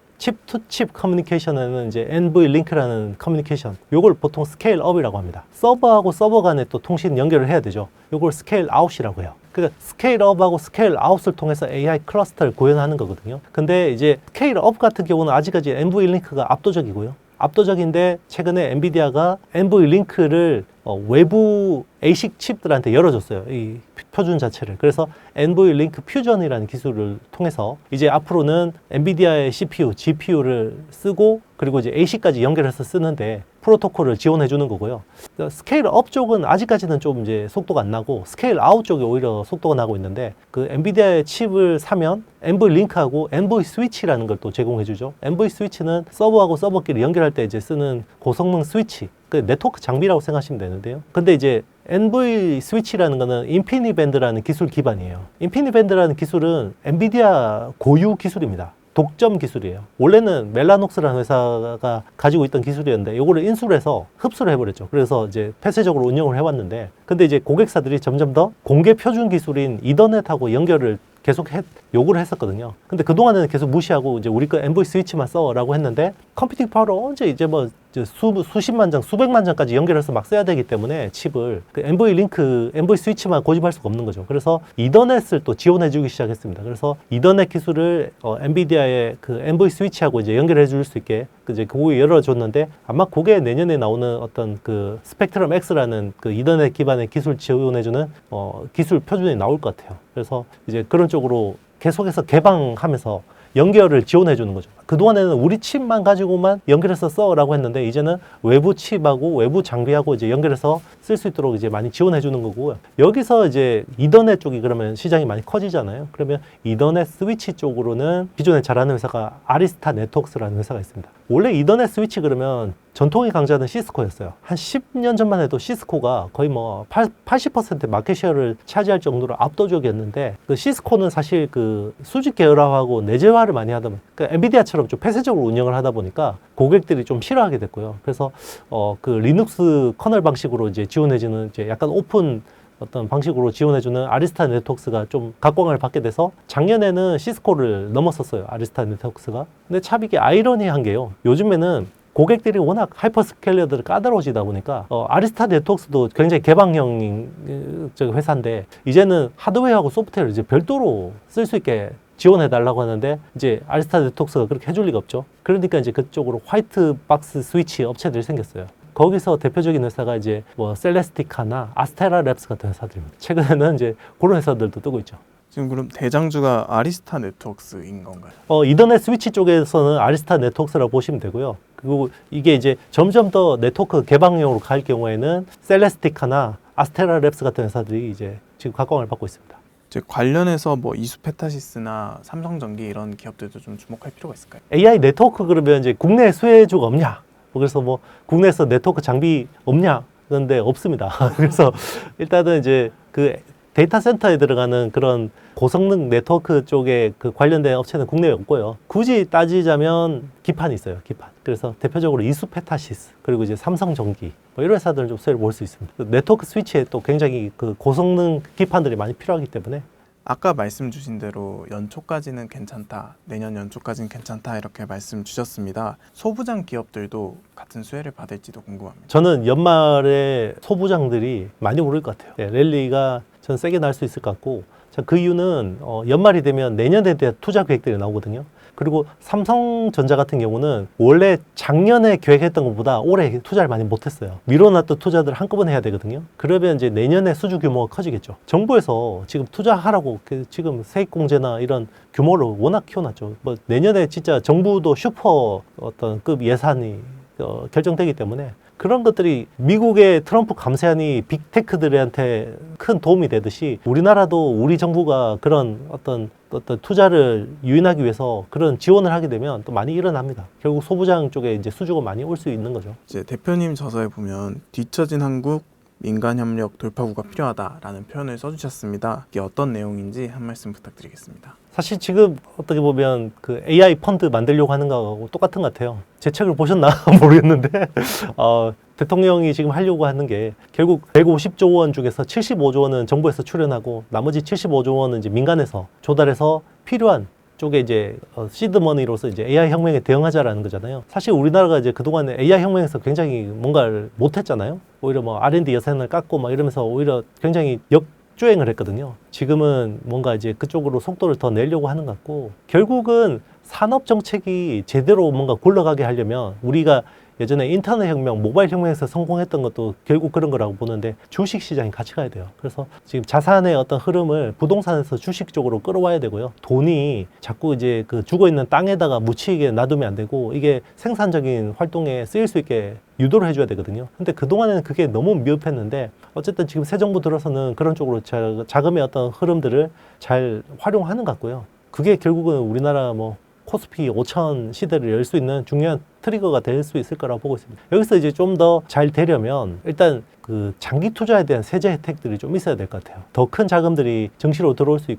투 칩 커뮤니케이션에는 이제 NVLink라는 커뮤니케이션, 요걸 보통 스케일 업이라고 합니다. 서버하고 서버 간에 또 통신 연결을 해야 되죠. 요걸 스케일 아웃이라고 해요. 그러니까 스케일 업하고 스케일 아웃을 통해서 AI 클러스터를 구현하는 거거든요. 근데 이제 스케일 업 같은 경우는 아직까지 NVLink가 압도적이고요. 압도적인데 최근에 엔비디아가 엔보이 링크를 외부 ASIC 칩들한테 열어줬어요. 이 표준 자체를. 그래서 엔보이 링크 퓨전이라는 기술을 통해서 이제 앞으로는 엔비디아의 CPU, GPU를 쓰고 그리고 이제 ASIC까지 연결해서 쓰는데 프로토콜을 지원해 주는 거고요. 스케일 업 쪽은 아직까지는 좀 이제 속도가 안 나고 스케일 아웃 쪽이 오히려 속도가 나고 있는데 그 엔비디아의 칩을 사면 엔보이 링크하고 엔보이 스위치라는 걸 또 제공해 주죠. 엔보이 스위치는 서버하고 서버끼리 연결할 때 이제 쓰는 고성능 스위치, 그 네트워크 장비라고 생각하시면 되는데요. 근데 이제 엔보이 스위치라는 거는 인피니밴드라는 기술 기반이에요. 인피니밴드라는 기술은 엔비디아 고유 기술입니다. 독점 기술이에요. 원래는 멜라녹스라는 회사가 가지고 있던 기술이었는데 이거를 인수를 해서 흡수를 해버렸죠. 그래서 이제 폐쇄적으로 운영을 해왔는데 근데 이제 고객사들이 점점 더 공개 표준 기술인 이더넷하고 연결을 계속 요구를 했었거든요. 근데 그동안은 계속 무시하고 이제 우리 거 엔보이 스위치만 써라고 했는데 컴퓨팅 파워를 언제 이제 뭐 수십만 장, 수백만 장까지 연결해서 막 써야 되기 때문에 칩을 그 엔보이 링크, 엔보이 스위치만 고집할 수가 없는 거죠. 그래서 이더넷을 또 지원해 주기 시작했습니다. 그래서 이더넷 기술을 엔비디아의 그 엔보이 스위치하고 이제 연결해 줄 수 있게 이제 그거 열어줬는데 아마 그게 내년에 나오는 어떤 그 스펙트럼 X라는 그 이더넷 기반의 기술 지원해주는 기술 표준이 나올 것 같아요. 그래서 이제 그런 쪽으로 계속해서 개방하면서 연결을 지원해 주는 거죠. 그동안에는 우리 칩만 가지고만 연결해서 써라고 했는데 이제는 외부 칩하고 외부 장비하고 이제 연결해서 쓸 수 있도록 이제 많이 지원해 주는 거고요. 여기서 이제 이더넷 쪽이 그러면 시장이 많이 커지잖아요. 그러면 이더넷 스위치 쪽으로는 기존에 잘하는 회사가 아리스타 네트워크스라는 회사가 있습니다. 원래 이더넷 스위치 그러면 전통의 강자는 시스코였어요. 한 10년 전만 해도 시스코가 거의 뭐 80% 마켓 셰어를 차지할 정도로 압도적이었는데 그 시스코는 사실 그 수직 계열화하고 내재화를 많이 하다 보니까 그러니까 엔비디아처럼 좀 폐쇄적으로 운영을 하다 보니까 고객들이 좀 싫어하게 됐고요. 그래서 그 리눅스 커널 방식으로 이제 지원해주는 이제 약간 오픈 어떤 방식으로 지원해주는 아리스타 네트워크스가 좀 각광을 받게 돼서 작년에는 시스코를 넘었었어요. 아리스타 네트워크스가. 근데 참 이게 아이러니한 게요. 요즘에는 고객들이 워낙 하이퍼스케일러들을 까다로워지다 보니까 아리스타 네트워크스도 굉장히 개방형인 회사인데 이제는 하드웨어하고 소프트웨어를 이제 별도로 쓸 수 있게 지원해 달라고 하는데 이제 아리스타 네트워크스가 그렇게 해줄 리가 없죠. 그러니까 이제 그쪽으로 화이트 박스 스위치 업체들이 생겼어요. 거기서 대표적인 회사가 이제 뭐 셀레스티카나 아스테라 랩스 같은 회사들입니다. 최근에는 이제 그런 회사들도 뜨고 있죠. 지금 그럼 대장주가 아리스타 네트워크스인 건가요? 이더넷 스위치 쪽에서는 아리스타 네트워크스라고 보시면 되고요. 그리고 이게 이제 점점 더 네트워크 개방형으로 갈 경우에는 셀레스티카나 아스테라 랩스 같은 회사들이 이제 지금 각광을 받고 있습니다. 이제 관련해서 뭐 이수페타시스나 삼성전기 이런 기업들도 좀 주목할 필요가 있을까요? AI 네트워크 그러면 이제 국내 수혜주가 없냐? 그래서 뭐 국내에서 네트워크 장비 없냐? 그런데 없습니다. 그래서 일단은 이제 그 데이터 센터에 들어가는 그런 고성능 네트워크 쪽에 그 관련된 업체는 국내에 없고요. 굳이 따지자면 기판이 있어요. 기판. 그래서 대표적으로 이수페타시스 그리고 이제 삼성전기 뭐 이런 회사들은 좀 수혜를 볼 수 있습니다. 네트워크 스위치에 또 굉장히 그 고성능 기판들이 많이 필요하기 때문에 아까 말씀 주신 대로 연초까지는 괜찮다, 내년 연초까지는 괜찮다 이렇게 말씀 주셨습니다. 소부장 기업들도 같은 수혜를 받을지도 궁금합니다. 저는 연말에 소부장들이 많이 오를 것 같아요. 랠리가 전 세게 날 수 있을 것 같고 그 이유는 연말이 되면 내년에 대한 투자 계획들이 나오거든요. 그리고 삼성전자 같은 경우는 원래 작년에 계획했던 것보다 올해 투자를 많이 못했어요. 미뤄놨던 투자들을 한꺼번에 해야 되거든요. 그러면 이제 내년에 수주 규모가 커지겠죠. 정부에서 지금 투자하라고 지금 세액공제나 이런 규모를 워낙 키워놨죠. 뭐 내년에 진짜 정부도 슈퍼 어떤 급 예산이 결정되기 때문에 그런 것들이 미국의 트럼프 감세안이 빅테크들한테 큰 도움이 되듯이 우리나라도 우리 정부가 그런 어떤 투자를 유인하기 위해서 그런 지원을 하게 되면 또 많이 일어납니다. 결국 소부장 쪽에 이제 수주가 많이 올 수 있는 거죠. 이제 대표님 저서에 보면 뒤처진 한국 민간 협력 돌파구가 필요하다라는 표현을 써주셨습니다. 이게 어떤 내용인지 한 말씀 부탁드리겠습니다. 사실 지금 어떻게 보면 그 AI 펀드 만들려고 하는 거하고 똑같은 것 같아요. 제 책을 보셨나 모르겠는데 대통령이 지금 하려고 하는 게 결국 150조 원 중에서 75조 원은 정부에서 출연하고 나머지 75조 원은 이제 민간에서 조달해서 필요한 쪽에 이제 시드머니로서 이제 AI 혁명에 대응하자라는 거잖아요. 사실 우리나라가 이제 그동안에 AI 혁명에서 굉장히 뭔가를 못했잖아요. 오히려 뭐 R&D 예산을 깎고 막 이러면서 오히려 굉장히 역주행을 했거든요. 지금은 뭔가 이제 그쪽으로 속도를 더 내려고 하는 것 같고 결국은 산업 정책이 제대로 뭔가 굴러가게 하려면 우리가 예전에 인터넷 혁명, 모바일 혁명에서 성공했던 것도 결국 그런 거라고 보는데 주식 시장이 같이 가야 돼요. 그래서 지금 자산의 어떤 흐름을 부동산에서 주식 쪽으로 끌어와야 되고요. 돈이 자꾸 이제 그 죽어 있는 땅에다가 묻히게 놔두면 안 되고 이게 생산적인 활동에 쓰일 수 있게 유도를 해줘야 되거든요. 근데 그동안에는 그게 너무 미흡했는데 어쨌든 지금 새 정부 들어서는 그런 쪽으로 자금의 어떤 흐름들을 잘 활용하는 것 같고요. 그게 결국은 우리나라 뭐 코스피 5천 시대를 열 수 있는 중요한 트리거가 될 수 있을 거라고 보고 있습니다. 여기서 이제 좀 더 잘 되려면 일단 그 장기 투자에 대한 세제 혜택들이 좀 있어야 될 것 같아요. 더 큰 자금들이 증시로 들어올 수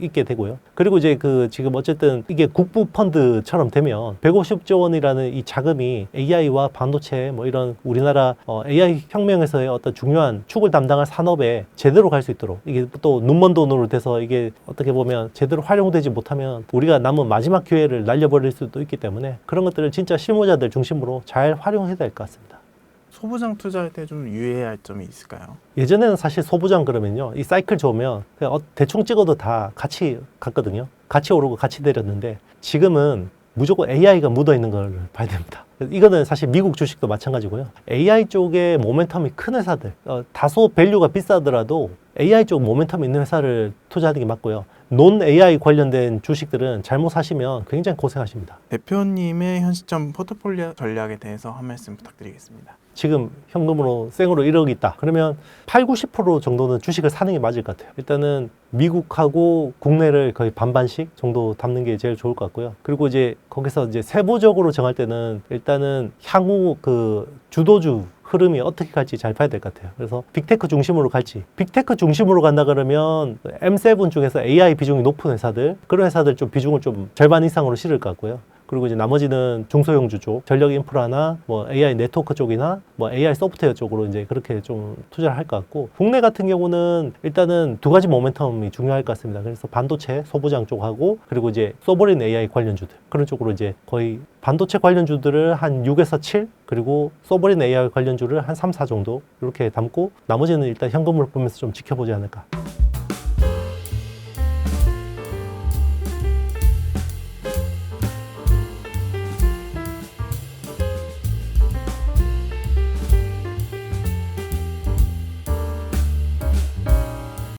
있게 되고요. 그리고 이제 그 지금 어쨌든 이게 국부 펀드처럼 되면 150조 원이라는 이 자금이 AI와 반도체 뭐 이런 우리나라 AI 혁명에서의 어떤 중요한 축을 담당할 산업에 제대로 갈 수 있도록 이게 또 눈먼 돈으로 돼서 이게 어떻게 보면 제대로 활용되지 못하면 우리가 남은 마지막 기회를 날려버릴 수도 있기 때문에 그런 것들을 진짜 실무자들 중심으로 잘 활용해야 될 것 같습니다. 소부장 투자할 때 좀 유의해야 할 점이 있을까요? 예전에는 사실 소부장 그러면요, 이 사이클 좋으면 그냥 대충 찍어도 다 같이 갔거든요. 같이 오르고 같이 내렸는데 지금은 무조건 AI가 묻어 있는 걸 봐야 됩니다. 이거는 사실 미국 주식도 마찬가지고요. AI 쪽에 모멘텀이 큰 회사들, 다소 밸류가 비싸더라도 AI 쪽 모멘텀 있는 회사를 투자하는 게 맞고요. 논 AI 관련된 주식들은 잘못 사시면 굉장히 고생하십니다. 대표님의 현 시점 포트폴리오 전략에 대해서 한 말씀 부탁드리겠습니다. 지금 현금으로 생으로 1억 있다. 그러면 8, 90% 정도는 주식을 사는 게 맞을 것 같아요. 일단은 미국하고 국내를 거의 반반씩 정도 담는 게 제일 좋을 것 같고요. 그리고 이제 거기서 이제 세부적으로 정할 때는 일단은 향후 그 주도주 흐름이 어떻게 갈지 잘 봐야 될 것 같아요. 그래서 빅테크 중심으로 갈지, 빅테크 중심으로 간다 그러면 M7 중에서 AI 비중이 높은 회사들, 그런 회사들 좀 비중을 좀 절반 이상으로 실을 것 같고요. 그리고 이제 나머지는 중소형주 쪽, 전력 인프라나 뭐 AI 네트워크 쪽이나 뭐 AI 소프트웨어 쪽으로 이제 그렇게 좀 투자를 할 것 같고, 국내 같은 경우는 일단은 두 가지 모멘텀이 중요할 것 같습니다. 그래서 반도체 소부장 쪽하고 그리고 이제 소버린 AI 관련주들, 그런 쪽으로 이제 거의 반도체 관련주들을 한 6에서 7, 그리고 소버린 AI 관련주를 한 3, 4 정도 이렇게 담고 나머지는 일단 현금을 보면서 좀 지켜보지 않을까.